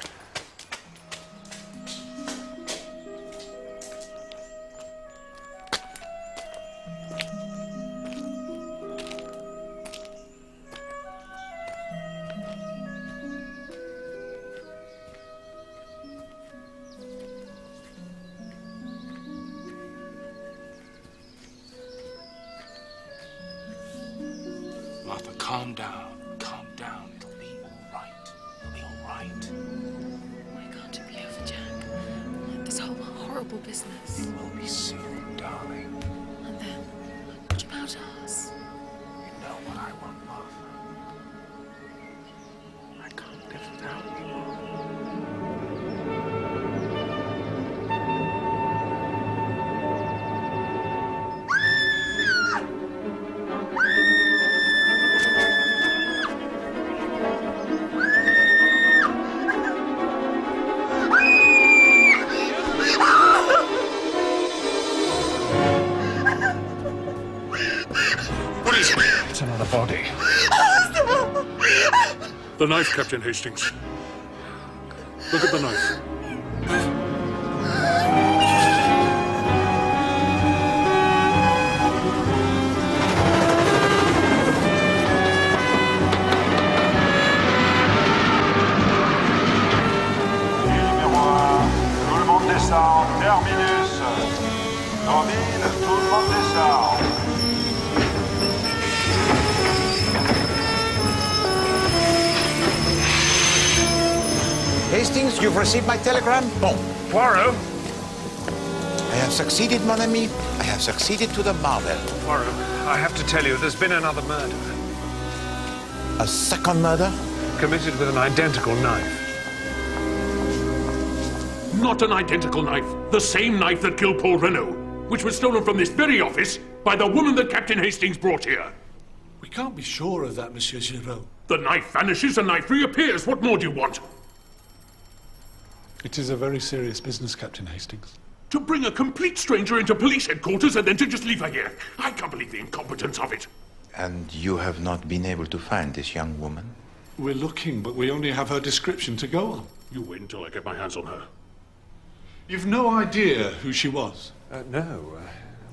Martha, calm down. Calm down. It'll be all right. It'll be all right. Why can't it be over, Jack? This whole horrible business. It will be soon, darling. And then, what about us? You know what I want, love. I can't live without you. It's another body. The knife, Captain Hastings. Look at the knife. Numéro 1, tout le monde descend. Terminus. Dans ville, tout le monde descend. Hastings, you've received my telegram? Bon. Poirot? I have succeeded, mon ami. I have succeeded to the marvel. Poirot, I have to tell you, there's been another murder. A second murder? Committed with an identical knife. Not an identical knife. The same knife that killed Paul Renault, which was stolen from this very office by the woman that Captain Hastings brought here. We can't be sure of that, Monsieur Giraud. The knife vanishes, the knife reappears. What more do you want? It is a very serious business, Captain Hastings. To bring a complete stranger into police headquarters and then to just leave her here. I can't believe the incompetence of it. And you have not been able to find this young woman? We're looking, but we only have her description to go on. You wait until I get my hands on her. You've no idea who she was? No.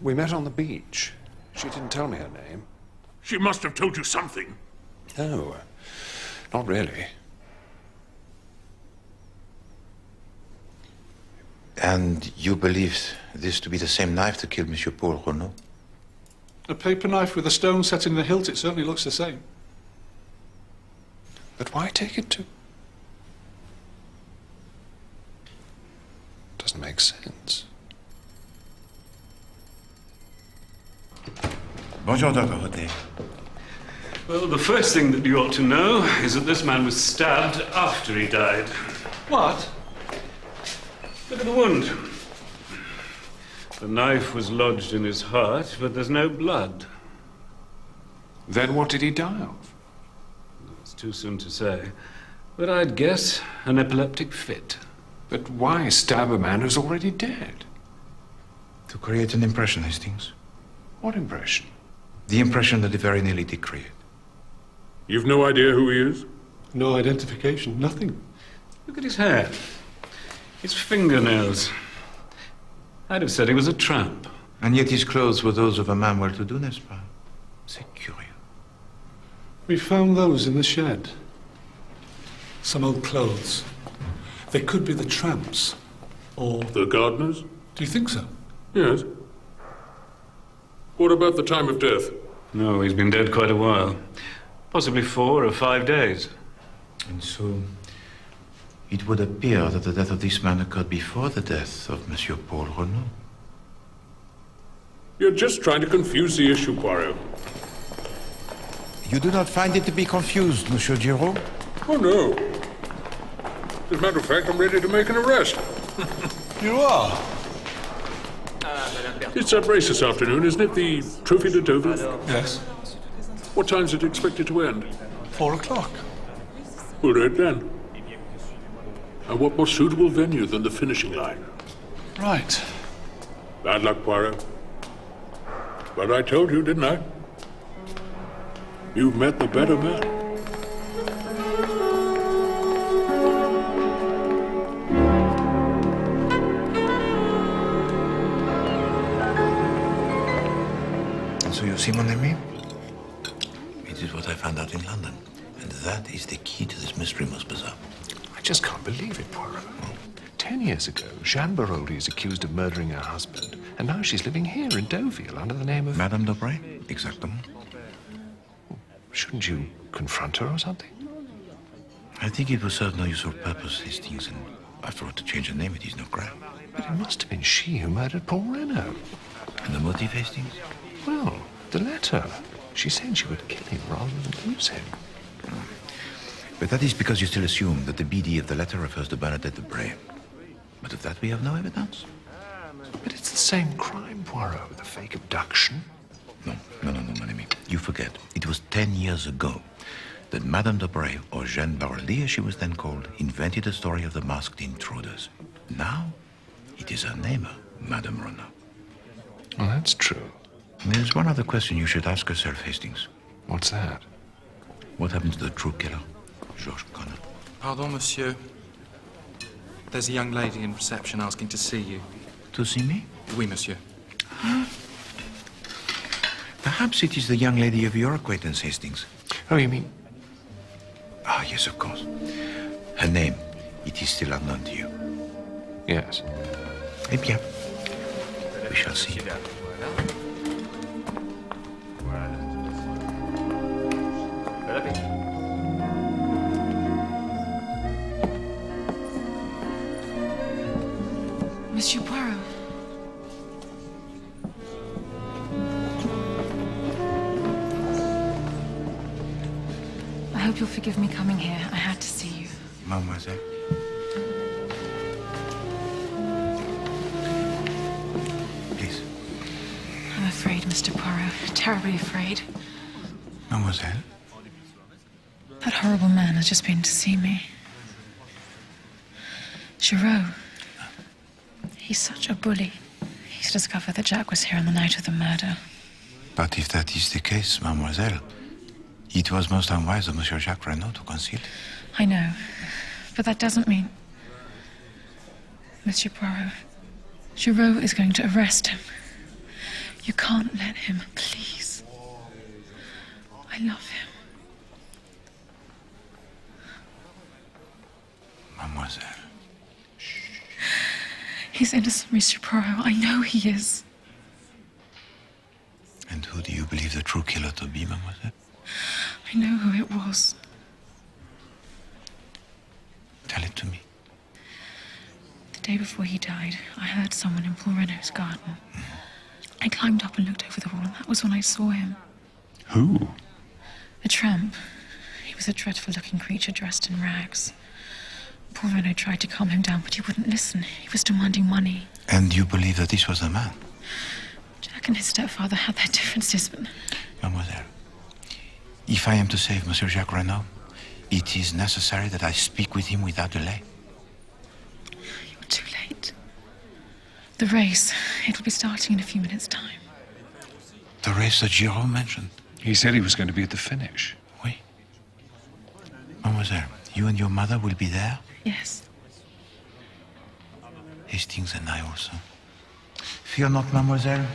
We met on the beach. She didn't tell me her name. She must have told you something. No, not really. And you believe this to be the same knife that killed Monsieur Paul Renault? A paper knife with a stone set in the hilt, it certainly looks the same. But why take it to... Doesn't make sense. Bonjour, Dr. Rotet. Well, the first thing that you ought to know is that this man was stabbed after he died. What? Look at the wound. The knife was lodged in his heart, but there's no blood. Then what did he die of? It's too soon to say, but I'd guess an epileptic fit. But why stab a man who's already dead? To create an impression, Hastings. What impression? The impression that he very nearly did create. You've no idea who he is? No identification, nothing. Look at his hair. His fingernails. I'd have said he was a tramp. And yet his clothes were those of a man well-to-do, n'est-ce pas? C'est curieux. We found those in the shed. Some old clothes. They could be the tramps. Or... The gardeners? Do you think so? Yes. What about the time of death? No, he's been dead quite a while. Possibly 4 or 5 days. And so, it would appear that the death of this man occurred before the death of Monsieur Paul Renault. You're just trying to confuse the issue, Poirot. You do not find it to be confused, Monsieur Giraud? Oh, no. As a matter of fact, I'm ready to make an arrest. You are? It's that race this afternoon, isn't it? The Trophy de Deauville? Yes. What time's it expected to end? 4 o'clock. We'll do it then. And what more suitable venue than the finishing line? Right. Bad luck, Poirot. But I told you, didn't I? You've met the better man. So you see, mon ami, it is what I found out in London. And that is the key to this mystery, most bizarre. I just can't believe it, Poirot. 10 years ago, Jeanne Baroldi is accused of murdering her husband, and now she's living here in Deauville under the name of... Madame Dobray? Exactement. Shouldn't you confront her or something? I think it will serve no useful purpose, Hastings, and after all, to change her name, it is no crime. But it must have been she who murdered Paul Renault. And the motive, Hastings? Well, the letter. She said she would kill him rather than lose him. But that is because you still assume that the BD of the letter refers to Bernadette Dobray. But of that we have no evidence. But it's the same crime, Poirot, the fake abduction. No, mon ami. You forget. It was 10 years ago that Madame Dobray, or Jeanne Baroldi, as she was then called, invented the story of the masked intruders. Now, it is her neighbor, Madame Renault. Well, that's true. There's one other question you should ask yourself, Hastings. What's that? What happened to the true killer, Georges Connor? Pardon, monsieur. There's a young lady in reception asking to see you. To see me? Oui, monsieur. Perhaps it is the young lady of your acquaintance, Hastings. Oh, you mean? Ah, yes, of course. Her name, it is still unknown to you. Yes. Eh bien, we shall see. Monsieur Poirot. I hope you'll forgive me coming here. I had to see you. Mademoiselle. Please. I'm afraid, Mr. Poirot. Terribly afraid. Mademoiselle. That horrible man has just been to see me. Giraud. He's such a bully. He's discovered that Jack was here on the night of the murder. But if that is the case, mademoiselle, it was most unwise of Monsieur Jacques Renaud to conceal it. I know, but that doesn't mean... Monsieur Poirot, Giraud is going to arrest him. You can't let him, please. I love him. Mademoiselle. He's innocent, Monsieur Poirot. I know he is. And who do you believe the true killer to be, mademoiselle? I know who it was. Tell it to me. The day before he died, I heard someone in Paul Renaud's garden. I climbed up and looked over the wall, and that was when I saw him. Who? A tramp. He was a dreadful-looking creature dressed in rags. Paul Renaud tried to calm him down, but he wouldn't listen. He was demanding money. And you believe that this was the man? Jack and his stepfather had their differences, but... Mademoiselle, if I am to save Monsieur Jacques Renaud, it is necessary that I speak with him without delay. You're too late. The race, it will be starting in a few minutes' time. The race that Giraud mentioned? He said he was going to be at the finish. Oui. Mademoiselle, you and your mother will be there? Yes. Hastings and I also. Fear not, mademoiselle.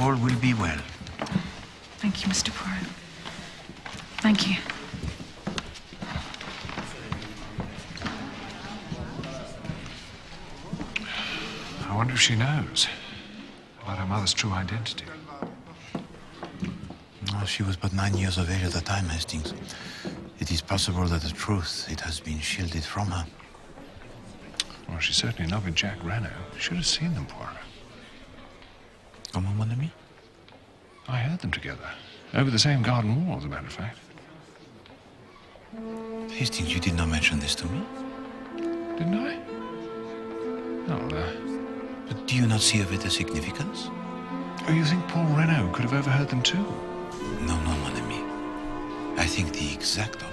All will be well. Thank you, Mr. Poirot. Thank you. I wonder if she knows about her mother's true identity. Oh, she was but 9 years of age at the time, Hastings. It is possible that the truth, it has been shielded from her. Well, she's certainly not with Jack Renaud. Should have seen them, Poirot. Comment, mon ami? I heard them together. Over the same garden wall, as a matter of fact. Hastings, you did not mention this to me. Didn't I? Oh, But do you not see of it a significance? Oh, you think Paul Renaud could have overheard them too? No, no, mon ami. I think the exact opposite.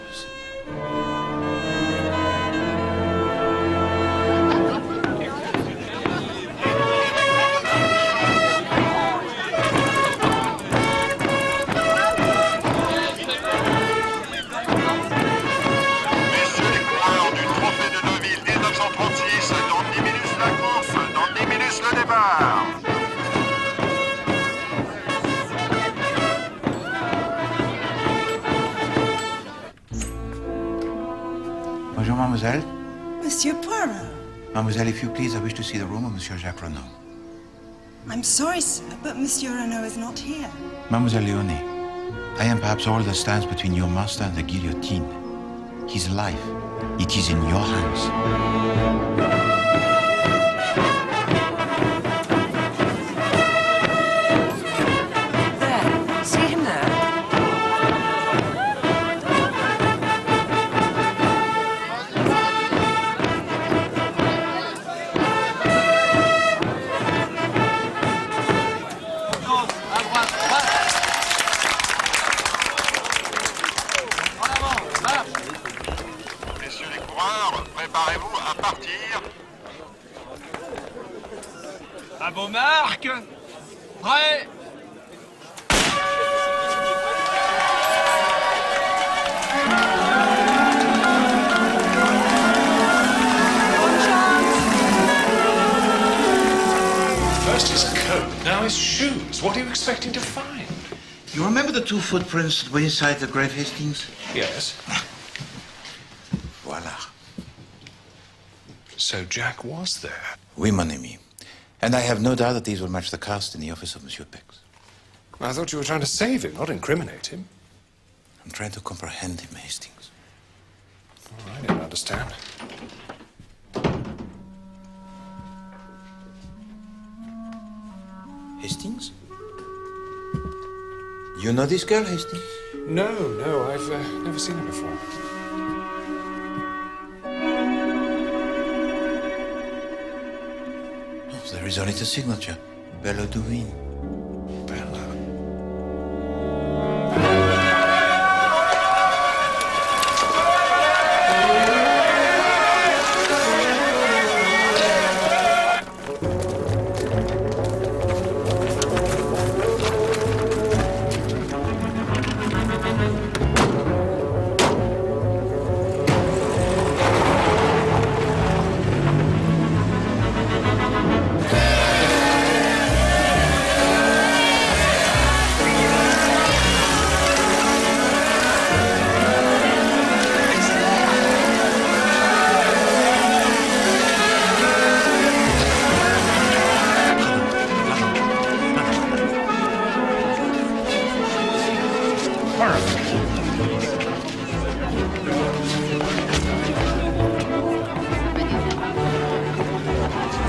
Bonjour, mademoiselle. Monsieur Poirot. Mademoiselle, if you please, I wish to see the room of Monsieur Jacques Renaud. I'm sorry, sir, but Monsieur Renaud is not here. Mademoiselle Leonie, I am perhaps all that stands between your master and the guillotine. His life, it is in your hands. À vos marques. Prêt. First his coat, now his shoes. What are you expecting to find? You remember the 2 footprints that were inside the grave, Hastings? Yes. Voila. So Jack was there. Oui, mon ami. And I have no doubt that these will match the cast in the office of Monsieur Pex. I thought you were trying to save him, not incriminate him. I'm trying to comprehend him, Hastings. Oh, I didn't understand. Hastings? You know this girl, Hastings? No, I've never seen her before. Oh, there is only the signature. Bellodouin. Bella.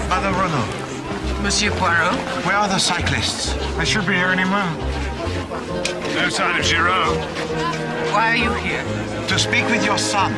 Madame Renaud. Monsieur Poirot? Where are the cyclists? They should be here any moment. No sign of Giraud. Why are you here? To speak with your son.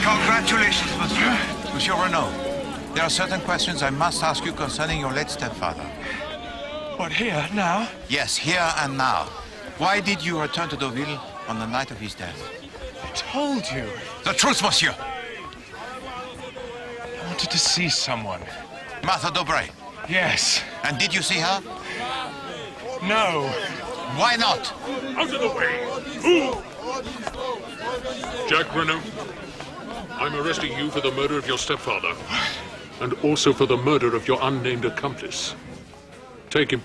Congratulations, monsieur. Monsieur Renaud, there are certain questions I must ask you concerning your late stepfather. What, here, now? Yes, here and now. Why did you return to Deauville on the night of his death? I told you. The truth, monsieur. I wanted to see someone. Martha Dobray. Yes. And did you see her? No. Why not? Out of the way! Who? Jack Renaud, I'm arresting you for the murder of your stepfather. And also for the murder of your unnamed accomplice. Take him.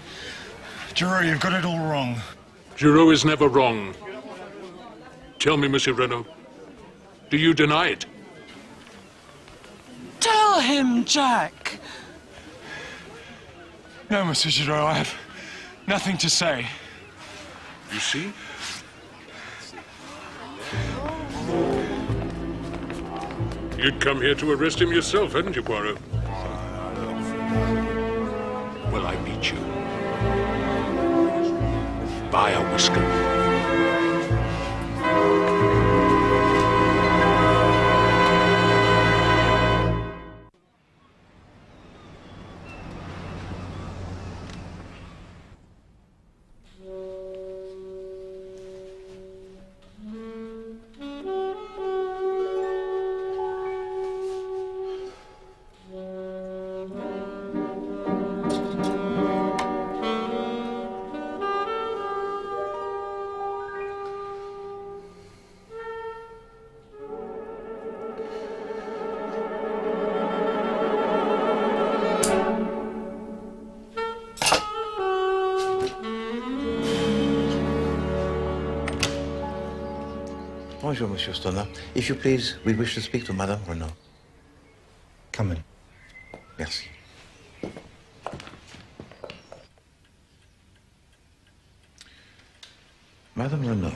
Giraud, you've got it all wrong. Giraud is never wrong. Tell me, Monsieur Renaud, do you deny it? Tell him, Jack. No, Monsieur Giraud, I have nothing to say. You see? You'd come here to arrest him yourself, hadn't you, Poirot? Well, I beat you. By a whisker. Bonjour, Monsieur Stoner. If you please, we wish to speak to Madame Renaud. Come in. Merci. Madame Renaud,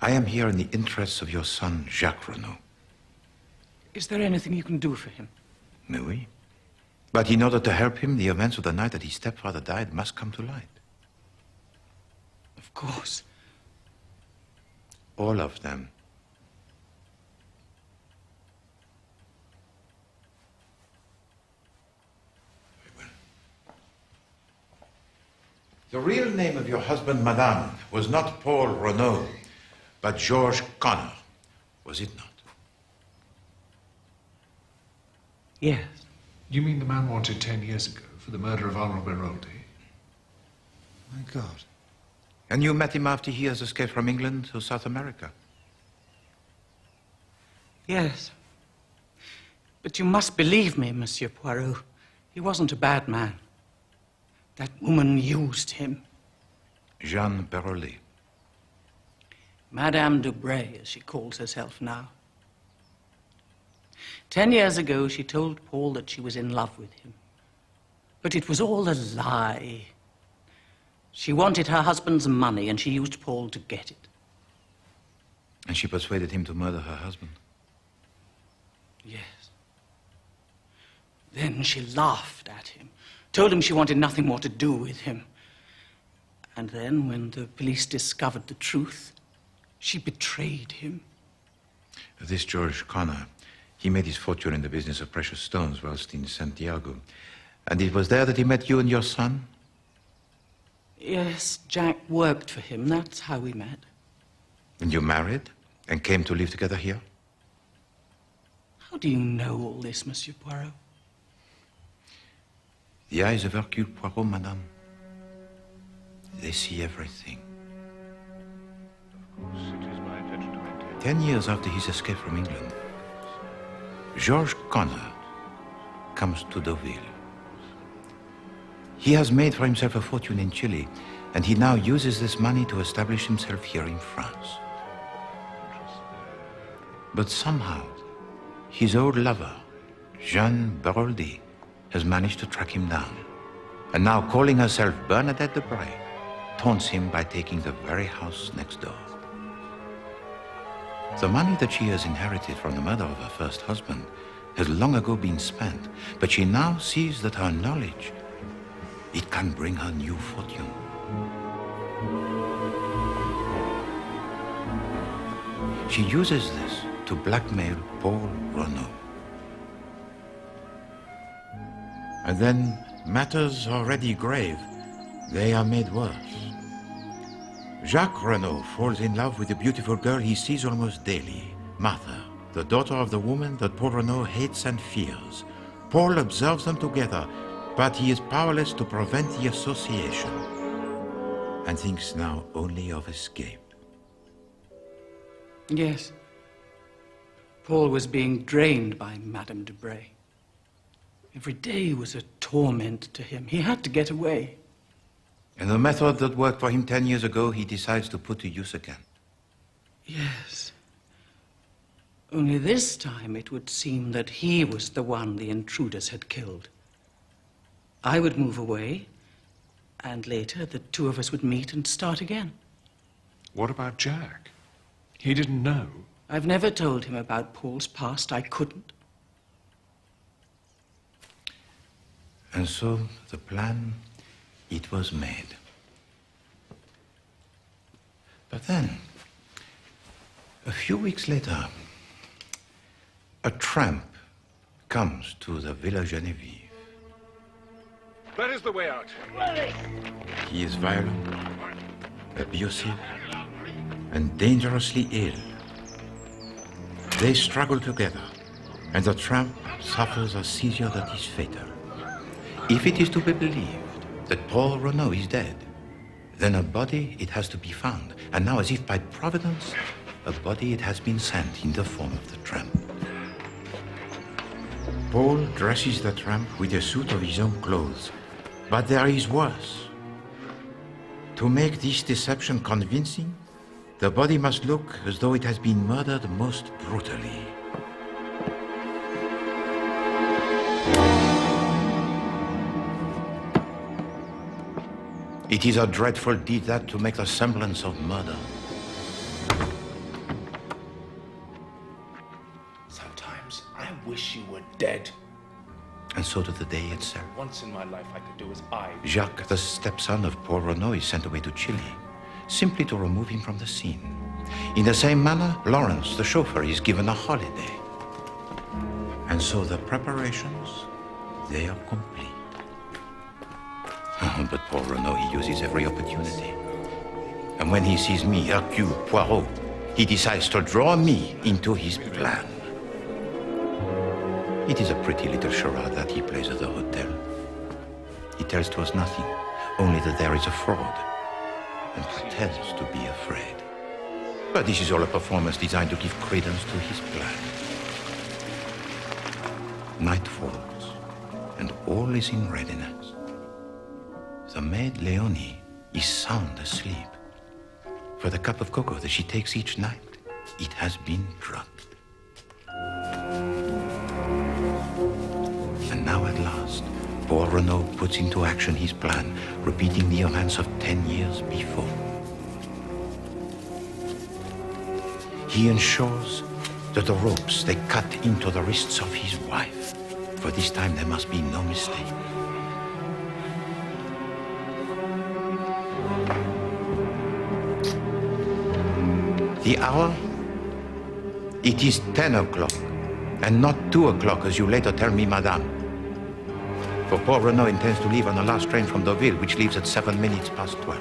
I am here in the interests of your son, Jacques Renaud. Is there anything you can do for him? Mais oui. But in order to help him, the events of the night that his stepfather died must come to light. Of course. All of them. The real name of your husband, Madame, was not Paul Renaud, but Georges Connor, was it not? Yes. You mean the man wanted 10 years ago for the murder of Arnold Beroldi? My God. And you met him after he has escaped from England to South America? Yes. But you must believe me, Monsieur Poirot. He wasn't a bad man. That woman used him. Jeanne Beroldi. Madame Dubray, as she calls herself now. 10 years ago, she told Paul that she was in love with him. But it was all a lie. She wanted her husband's money, and she used Paul to get it. And she persuaded him to murder her husband? Yes. Then she laughed at him, told him she wanted nothing more to do with him. And then, when the police discovered the truth, she betrayed him. This George Connor, he made his fortune in the business of precious stones whilst in Santiago. And it was there that he met you and your son? Yes, Jack worked for him. That's how we met. And you married and came to live together here? How do you know all this, Monsieur Poirot? The eyes of Hercule Poirot, madame. They see everything. Of course, it is my intention to maintain. 10 years after his escape from England, George Connor comes to Deauville. He has made for himself a fortune in Chile, and he now uses this money to establish himself here in France. But somehow, his old lover, Jeanne Beroldi, has managed to track him down, and now, calling herself Bernadette Debray, taunts him by taking the very house next door. The money that she has inherited from the murder of her first husband has long ago been spent, but she now sees that her knowledge, it can bring her new fortune. She uses this to blackmail Paul Renaud. And then, matters already grave, they are made worse. Jacques Renaud falls in love with a beautiful girl he sees almost daily, Martha, the daughter of the woman that Paul Renaud hates and fears. Paul observes them together, but he is powerless to prevent the association, and thinks now only of escape. Yes. Paul was being drained by Madame Debray. Every day was a torment to him. He had to get away. And the method that worked for him 10 years ago, he decides to put to use again. Yes. Only this time it would seem that he was the one the intruders had killed. I would move away, and later the two of us would meet and start again. What about Jack? He didn't know. I've never told him about Paul's past. I couldn't. And so the plan, it was made. But then, a few weeks later, a tramp comes to the Villa Genevieve. That is the way out. He is violent, abusive, and dangerously ill. They struggle together, and the tramp suffers a seizure that is fatal. If it is to be believed that Paul Renaud is dead, then a body, it has to be found. And now, as if by providence, a body, it has been sent in the form of the tramp. Paul dresses the tramp with a suit of his own clothes. But there is worse. To make this deception convincing, the body must look as though it has been murdered most brutally. It is a dreadful deed that to make the semblance of murder. Sometimes I wish you were dead. And so to the day itself. Once in my life I could do as I... Jacques, the stepson of Paul Renaud, is sent away to Chile, simply to remove him from the scene. In the same manner, Lawrence, the chauffeur, is given a holiday. And so the preparations, they are complete. But Paul Renaud, he uses every opportunity. And when he sees me, Hercule Poirot, he decides to draw me into his plan. It is a pretty little charade that he plays at the hotel. He tells to us nothing, only that there is a fraud, and pretends to be afraid. But this is all a performance designed to give credence to his plan. Night falls, and all is in readiness. The maid Leonie is sound asleep. For the cup of cocoa that she takes each night, it has been drugged. And now at last, poor Renaud puts into action his plan, repeating the events of 10 years before. He ensures that the ropes they cut into the wrists of his wife, for this time there must be no mistake. The hour? It is 10 o'clock, and not 2 o'clock, as you later tell me, madame. For poor Renaud intends to leave on the last train from Deauville, which leaves at 7 minutes past 12.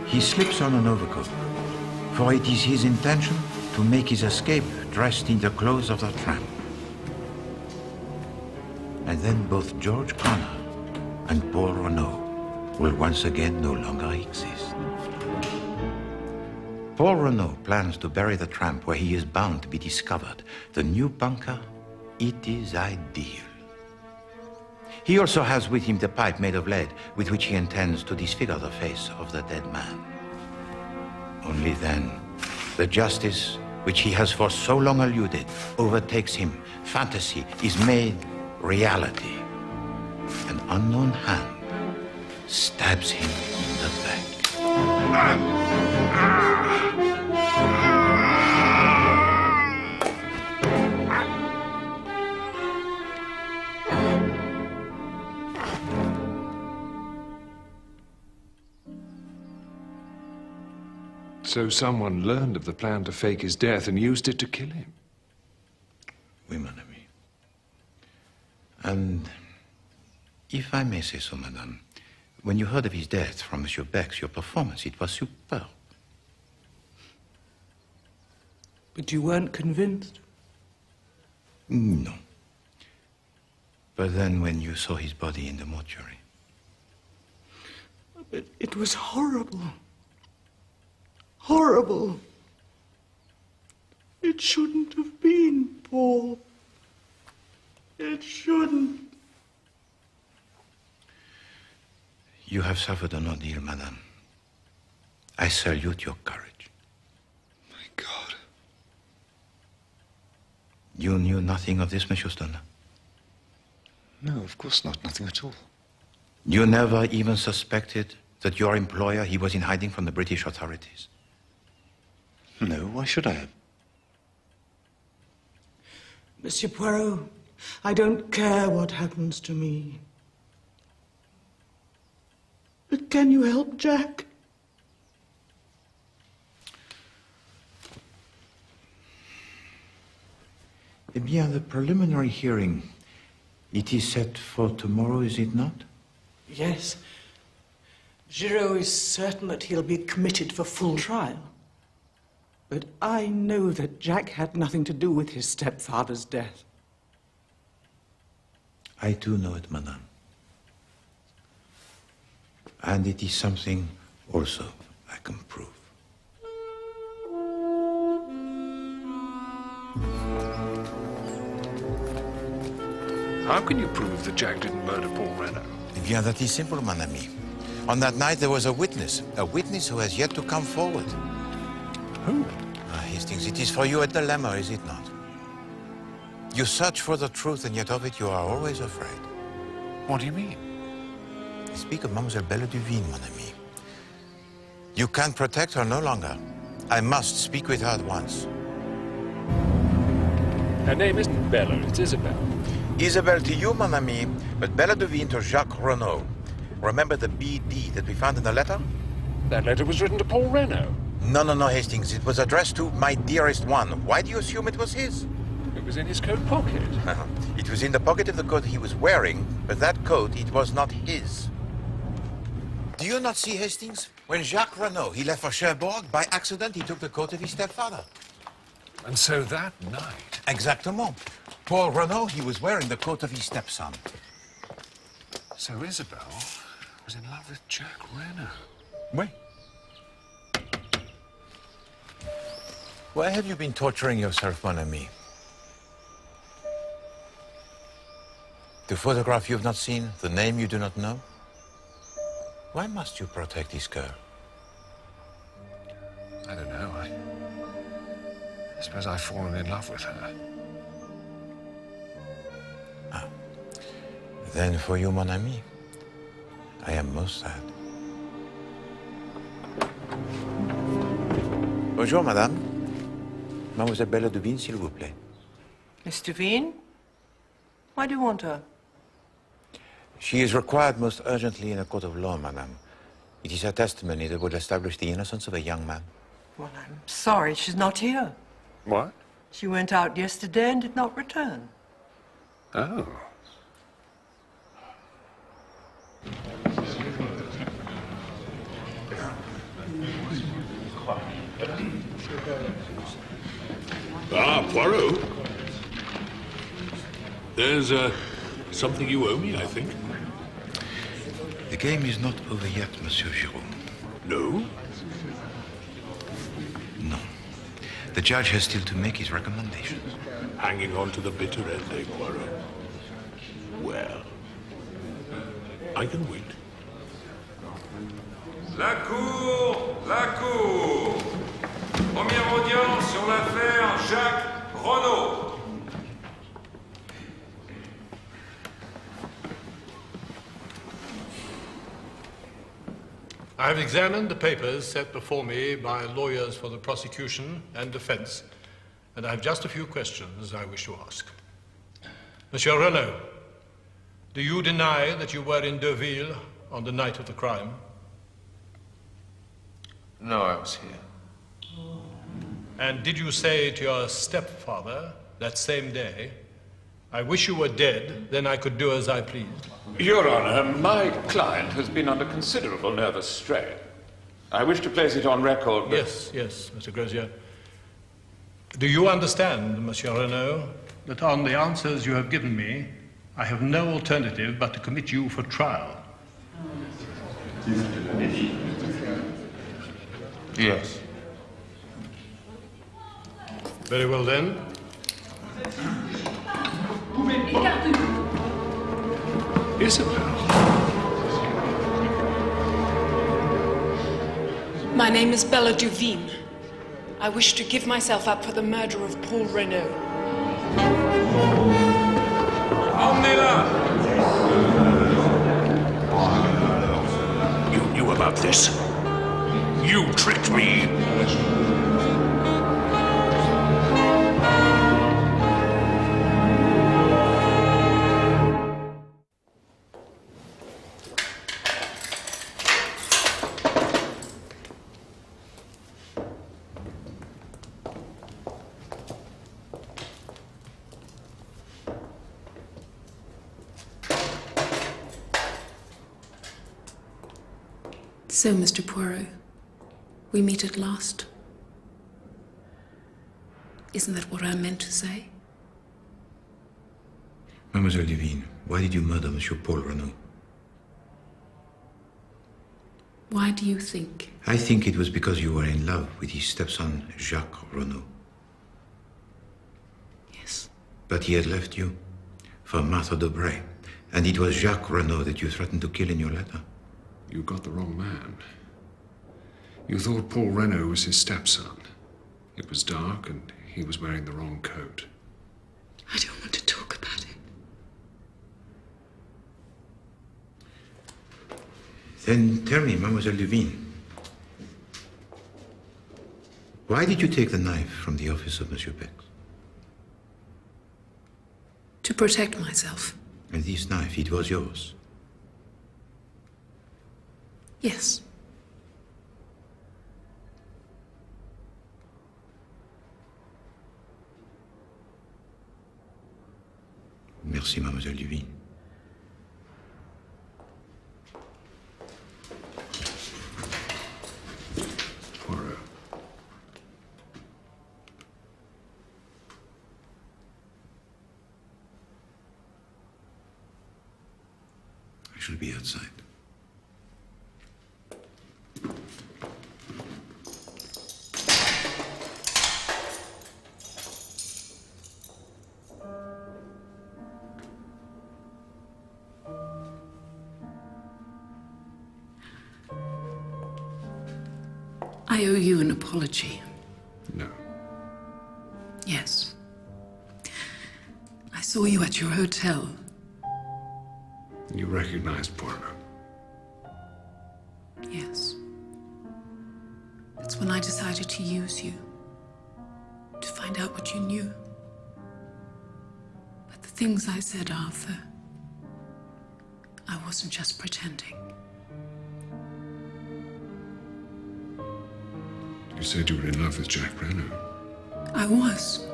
He slips on an overcoat, for it is his intention to make his escape dressed in the clothes of the tramp. And then both George Connor and poor Renaud will once again no longer exist. Poor Renaud plans to bury the tramp where he is bound to be discovered. The new bunker, it is ideal. He also has with him the pipe made of lead with which he intends to disfigure the face of the dead man. Only then, the justice which he has for so long eluded overtakes him. Fantasy is made reality. An unknown hand stabs him in the back. So someone learned of the plan to fake his death and used it to kill him. Oui, mon ami. And if I may say so, madame, when you heard of his death from Monsieur Beck's, your performance, it was superb. But you weren't convinced? No. But then when you saw his body in the mortuary... But it was horrible. Horrible. It shouldn't have been, Paul. It shouldn't. You have suffered an ordeal, madame. I salute your courage. My God. You knew nothing of this, Monsieur Stoner? No, of course not. Nothing at all. You never even suspected that your employer, he was in hiding from the British authorities? No, why should I have? Monsieur Poirot, I don't care what happens to me. But can you help Jack? Eh bien, the preliminary hearing, it is set for tomorrow, is it not? Yes. Giraud is certain that he'll be committed for full trial. But I know that Jack had nothing to do with his stepfather's death. I too know it, madame. And it is something also I can prove. How can you prove that Jack didn't murder Paul Renaud? Eh bien, that is simple, mon ami. On that night there was a witness who has yet to come forward. Who? Hastings, it is for you a dilemma, is it not? You search for the truth, and yet of it you are always afraid. What do you mean? I speak of Mademoiselle Belle Duvine, mon ami. You can protect her no longer. I must speak with her at once. Her name isn't Bella, it's Isabel. Isabel to you, mon ami, but Belle Duvine to Jacques Renaud. Remember the BD that we found in the letter? That letter was written to Paul Renaud. No, Hastings. It was addressed to my dearest one. Why do you assume it was his? It was in his coat pocket. It was in the pocket of the coat he was wearing, but that coat, it was not his. Do you not see, Hastings? When Jacques Renaud, he left for Cherbourg, by accident he took the coat of his stepfather. And so that night... Exactement. Paul Renault, he was wearing the coat of his stepson. So Isabel was in love with Jack Renner. Oui. Why have you been torturing yourself, mon ami? The photograph you have not seen, the name you do not know? Why must you protect this girl? I don't know. I suppose I've fallen in love with her. Then for you, mon ami, I am most sad. Bonjour, madame. Mademoiselle Belle Devine, s'il vous plaît. Miss Devine? Why do you want her? She is required most urgently in a court of law, madame. It is her testimony that would establish the innocence of a young man. Well, I'm sorry she's not here. What? She went out yesterday and did not return. Oh. Ah, Poirot. There's something you owe me, I think. The game is not over yet, Monsieur Giraud. No? No. The judge has still to make his recommendations. Hanging on to the bitter end, eh, Poirot? Well, I can wait. La cour! La cour! Première audience sur l'affaire Jacques Renaud. I have examined the papers set before me by lawyers for the prosecution and defense, and I have just a few questions I wish to ask. Monsieur Renaud, do you deny that you were in Deauville on the night of the crime? No, I was here. And did you say to your stepfather that same day, I wish you were dead, then I could do as I pleased? Your Honor, my client has been under considerable nervous strain. I wish to place it on record that... Yes, Mr. Crozier. Do you understand, Monsieur Renaud, that on the answers you have given me, I have no alternative but to commit you for trial? Yes. Very well then. Isabel. My name is Bella Duvine. I wish to give myself up for the murder of Paul Renaud. Emmenez-la! You knew about this? You tricked me! So, Mr. Poirot, we meet at last. Isn't that what I meant to say? Mademoiselle Devine, why did you murder Monsieur Paul Renaud? Why do you think? I think it was because you were in love with his stepson, Jacques Renaud. Yes. But he had left you for Martha Debray, and it was Jacques Renaud that you threatened to kill in your letter. You got the wrong man. You thought Paul Renaud was his stepson. It was dark and he was wearing the wrong coat. I don't want to talk about it. Then tell me, Mademoiselle Devine, why did you take the knife from the office of Monsieur Bex? To protect myself. And this knife, it was yours? Yes. Merci, Mademoiselle Devine. Poirot. shall be outside. I owe you an apology. No. Yes. I saw you at your hotel. You recognized Poirot. Yes. That's when I decided to use you. To find out what you knew. But the things I said, Arthur, I wasn't just pretending. You said you were in love with Jack Renault. I was.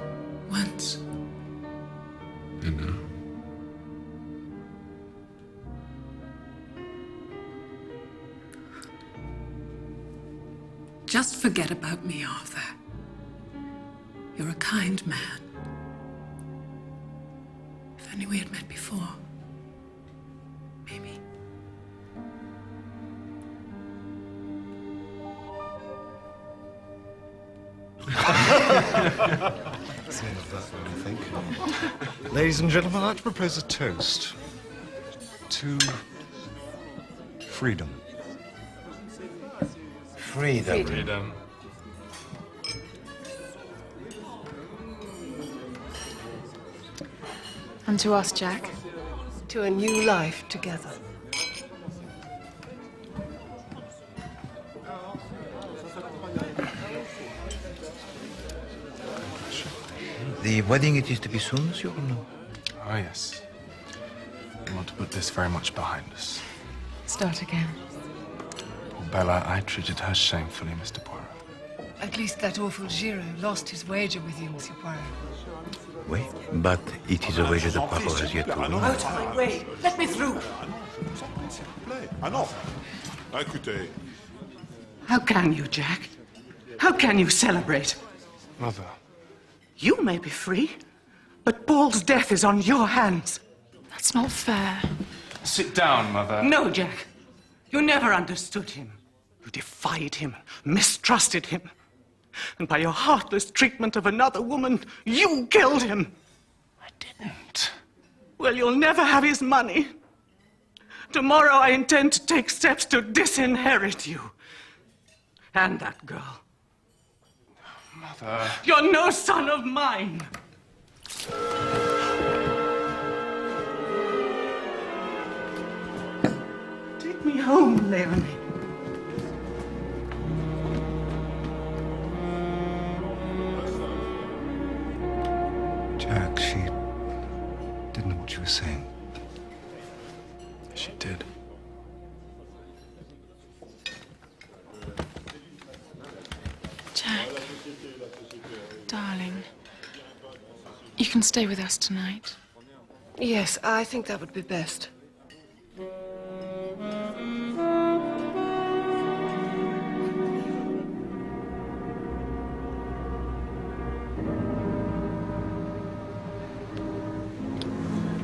Once. And now? Just forget about me, Arthur. You're a kind man. If only we had met before. Maybe. Some of that, I think. Ladies and gentlemen, I'd like to propose a toast to freedom. Freedom. Freedom. And to us, Jack. To a new life together. The wedding, it is to be soon, Monsieur Renault? Oh, yes. We want to put this very much behind us. Start again. Poor Bella, I treated her shamefully, Mr. Poirot. At least that awful Giraud lost his wager with you, Monsieur Poirot. Oui, but it is a wager the Poirot has yet to win. Out of my way! Let me through! Ah non. Écoutez. How can you, Jack? How can you celebrate? Mother. You may be free, but Paul's death is on your hands. That's not fair. Sit down, Mother. No, Jack. You never understood him. You defied him, mistrusted him. And by your heartless treatment of another woman, you killed him. I didn't. Well, you'll never have his money. Tomorrow I intend to take steps to disinherit you. And that girl. Mother. You're no son of mine. Take me home, Leonie. Jack, she didn't know what she was saying. She did. Jack. Darling. You can stay with us tonight. Yes, I think that would be best.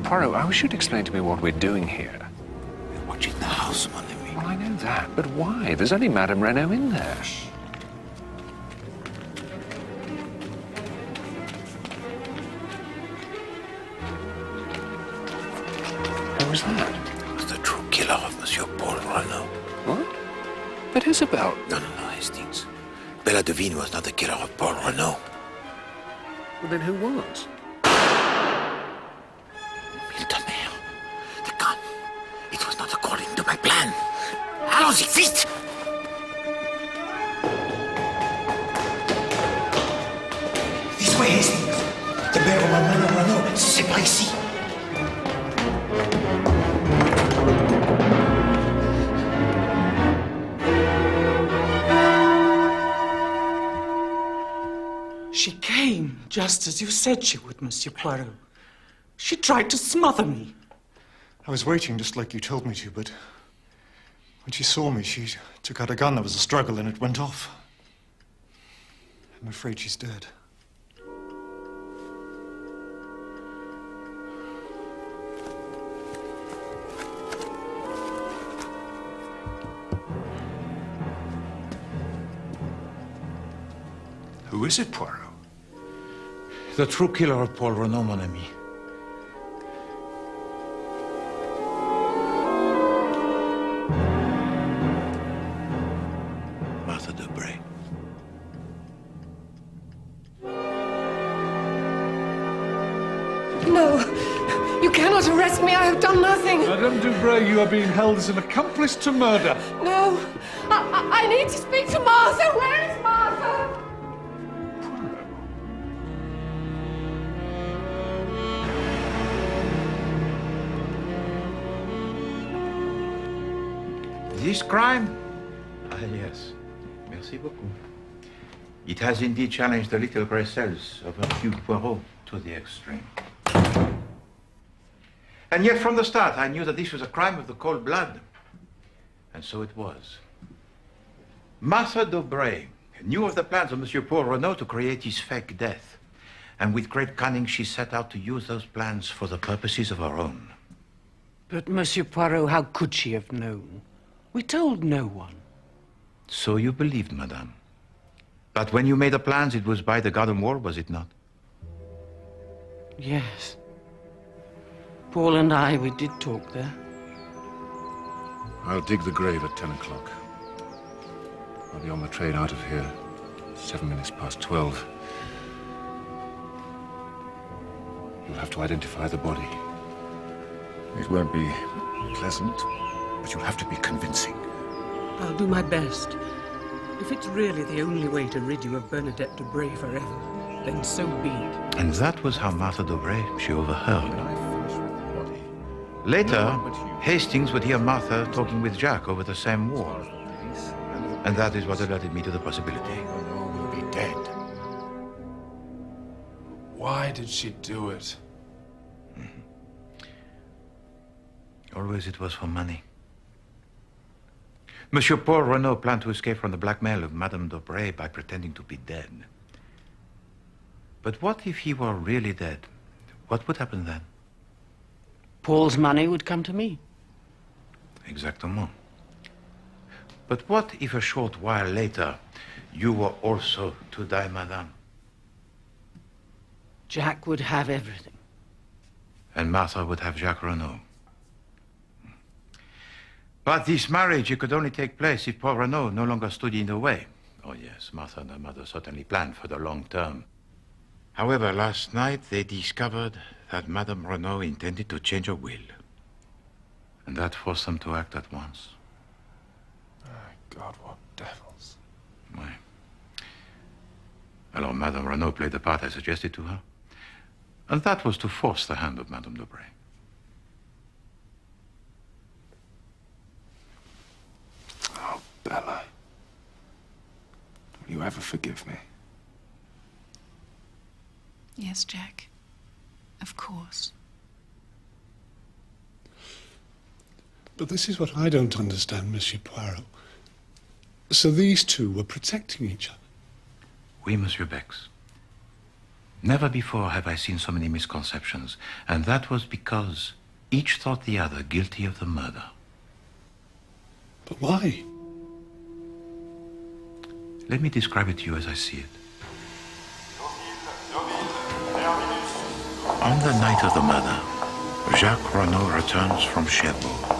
Poirot, I wish you'd explain to me what we're doing here. We're watching the house, mon ami. Well, I know that, but why? There's only Madame Renault in there. Who was that? It was the true killer of Monsieur Paul Renault. What? But Isabel... No, Hastings. Bella Devine was not the killer of Paul Renault. Well, then who was? Miltoner. The gun. It was not according to my plan. Allons-y, vite! This way, Hastings. The bear of Madame Renault. C'est par ici. She came just as you said she would, Monsieur Poirot. She tried to smother me. I was waiting just like you told me to, but when she saw me, she took out a gun. There was a struggle and it went off. I'm afraid she's dead. Who is it, Poirot? The true killer of Paul Renaud, mon ami. Martha Debray. No, you cannot arrest me. I have done nothing. Madame Debray, you are being held as an accomplice to murder. No, I need to speak to Martha. Where is Martha? This crime? Ah, yes. Merci beaucoup. It has indeed challenged the little grey cells of Hercule Poirot to the extreme. And yet from the start I knew that this was a crime of the cold blood. And so it was. Martha Debray knew of the plans of Monsieur Paul Renaud to create his fake death. And with great cunning she set out to use those plans for the purposes of her own. But, Monsieur Poirot, how could she have known? We told no one. So you believed, madame. But when you made the plans, it was by the garden wall, was it not? Yes. Paul and I, we did talk there. I'll dig the grave at 10 o'clock. I'll be on the train out of here 7 minutes past 12. You'll have to identify the body. It won't be pleasant, but you'll have to be convincing. I'll do my best. If it's really the only way to rid you of Bernadette Debray forever, then so be it. And that was how Martha Debray, she overheard. Later, Hastings would hear Martha talking with Jack over the same wall. And that is what alerted me to the possibility. You'll be dead. Why did she do it? Always it was for money. Monsieur Paul Renaud planned to escape from the blackmail of Madame Debray by pretending to be dead. But what if he were really dead? What would happen then? Paul's money would come to me. Exactement. But what if a short while later you were also to die, madame? Jack would have everything. And Martha would have Jacques Renaud. But this marriage, it could only take place if Paul Renaud no longer stood in the way. Oh yes, Martha and her mother certainly planned for the long term. However, last night they discovered that Madame Renaud intended to change her will. And that forced them to act at once. Oh, God, what devils. Why? Alors Madame Renaud played the part I suggested to her. And that was to force the hand of Madame Debray. Oh, Bella. Will you ever forgive me? Yes, Jack. Of course. But this is what I don't understand, Monsieur Poirot. So these two were protecting each other? Oui, Monsieur Bex. Never before have I seen so many misconceptions, and that was because each thought the other guilty of the murder. But why? Let me describe it to you as I see it. On the night of the murder, Jacques Renaud returns from Cherbourg.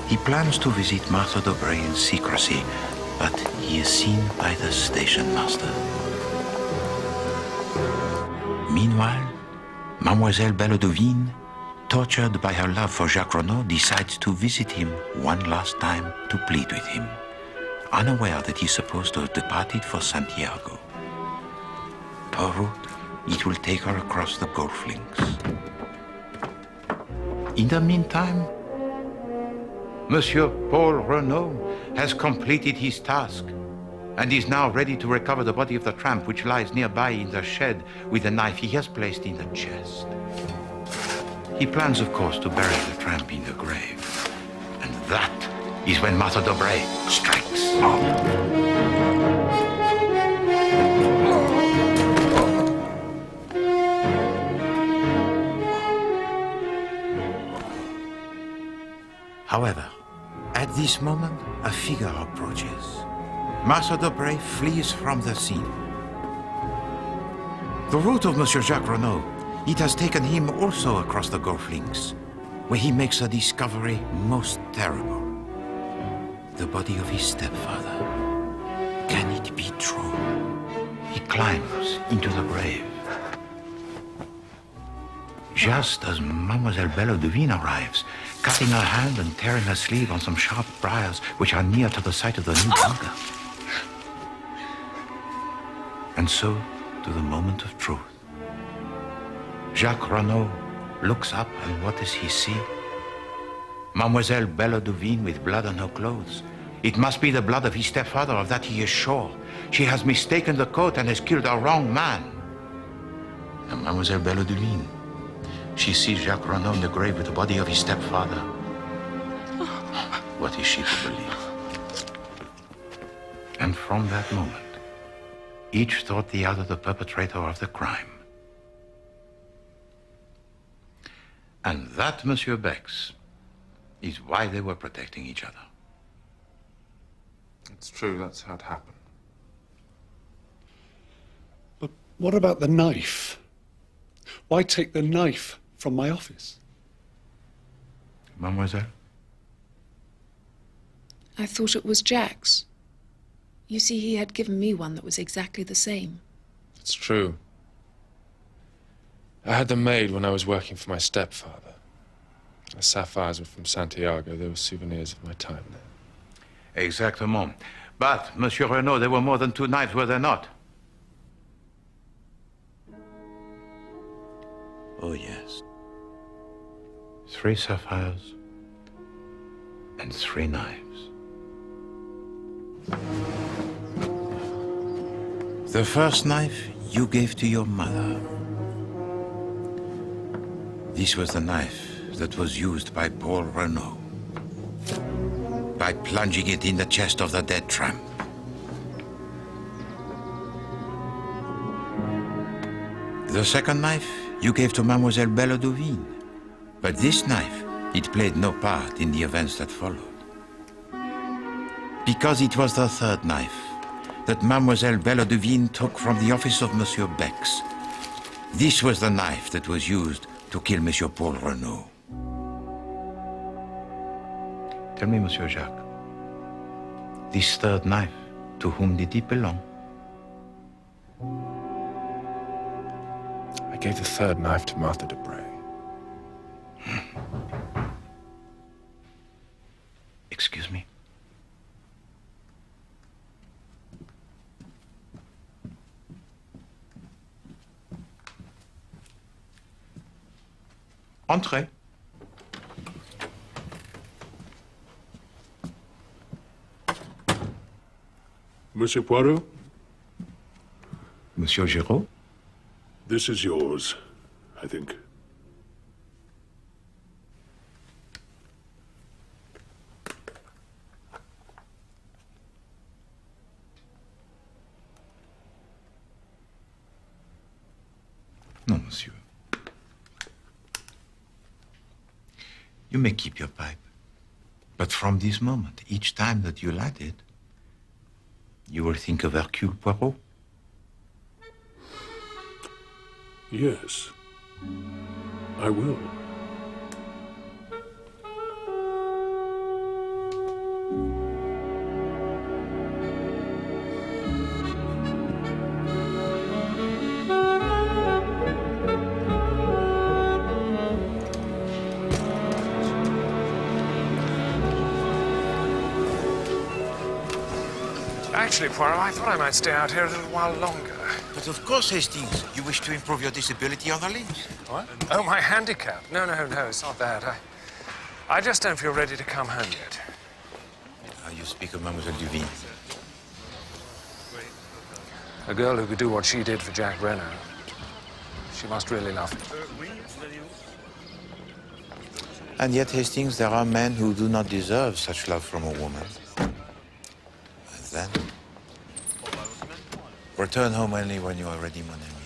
He plans to visit Martha Debray in secrecy, but he is seen by the station master. Meanwhile, Mademoiselle Belledovine, tortured by her love for Jacques Renaud, decides to visit him one last time to plead with him, unaware that he's supposed to have departed for Santiago. Per route, it will take her across the golf links. In the meantime, Monsieur Paul Renaud has completed his task and is now ready to recover the body of the tramp which lies nearby in the shed with the knife he has placed in the chest. He plans, of course, to bury the tramp in the grave. And that is when Martha Debray strikes. However, at this moment, a figure approaches. Martha Debray flees from the scene. The route of Monsieur Jacques Renaud, it has taken him also across the Gulf Links, where he makes a discovery most terrible. The body of his stepfather. Can it be true? He climbs into the grave. Just as Mademoiselle Bellodevine arrives, cutting her hand and tearing her sleeve on some sharp briars which are near to the site of the new bunker. And so, to the moment of truth. Jacques Renaud looks up, and what does he see? Mademoiselle Bellodevine with blood on her clothes. It must be the blood of his stepfather, of that he is sure. She has mistaken the coat and has killed the wrong man. And Mademoiselle Bellodevine, she sees Jacques Renaud in the grave with the body of his stepfather. What is she to believe? And from that moment, each thought the other the perpetrator of the crime. And that, Monsieur Bex, is why they were protecting each other. It's true, that's how it happened. But what about the knife? Why take the knife from my office? Mademoiselle? I thought it was Jack's. You see, he had given me one that was exactly the same. It's true. I had them made when I was working for my stepfather. The sapphires were from Santiago. They were souvenirs of my time there. Exactement. But, Monsieur Renaud, there were more than 2 knives, were there not? Oh, yes. 3 sapphires and 3 knives. The first knife you gave to your mother. This was the knife that was used by Paul Renaud. By plunging it in the chest of the dead tramp. The second knife you gave to Mademoiselle Bellodevine. But this knife, it played no part in the events that followed. Because it was the third knife that Mademoiselle Bellodevine took from the office of Monsieur Bex. This was the knife that was used to kill Monsieur Paul Renaud. Tell me, Monsieur Jacques, this third knife, to whom did it belong? I gave the third knife to Martha de Bray. Excuse me? Entrez. Monsieur Poirot? Monsieur Giraud? This is yours, I think. No, monsieur. You may keep your pipe. But from this moment, each time that you light it, you will think of Hercule Poirot. Yes, I will. Actually, Poirot, I thought I might stay out here a little while longer. But of course, Hastings, you wish to improve your disability on the limbs. What? Oh, my handicap. No, it's not that. I just don't feel ready to come home yet. You speak of Mademoiselle Duvine. A girl who could do what she did for Jack Renaud. She must really love him. And yet, Hastings, there are men who do not deserve such love from a woman. And then, return home only when you are ready, mon ami.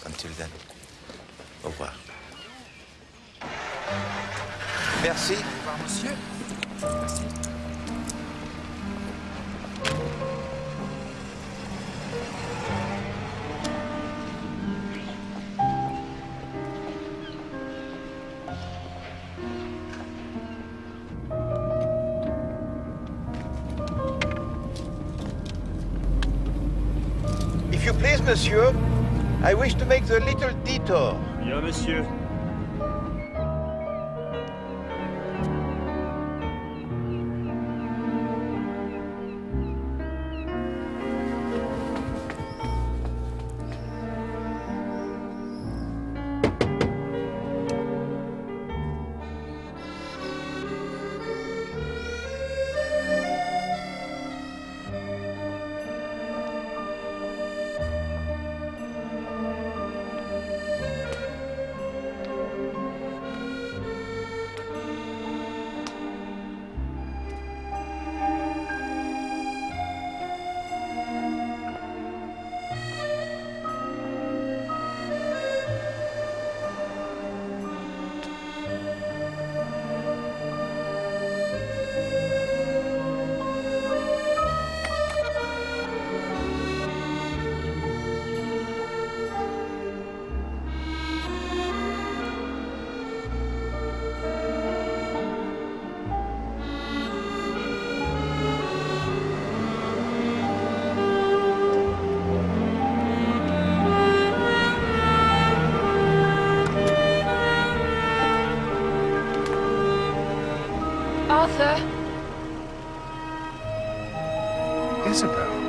Until then, au revoir. Merci. Au revoir, monsieur. Merci. monsieur. I wish to make the little detour. Bien, monsieur. Arthur. Isabel.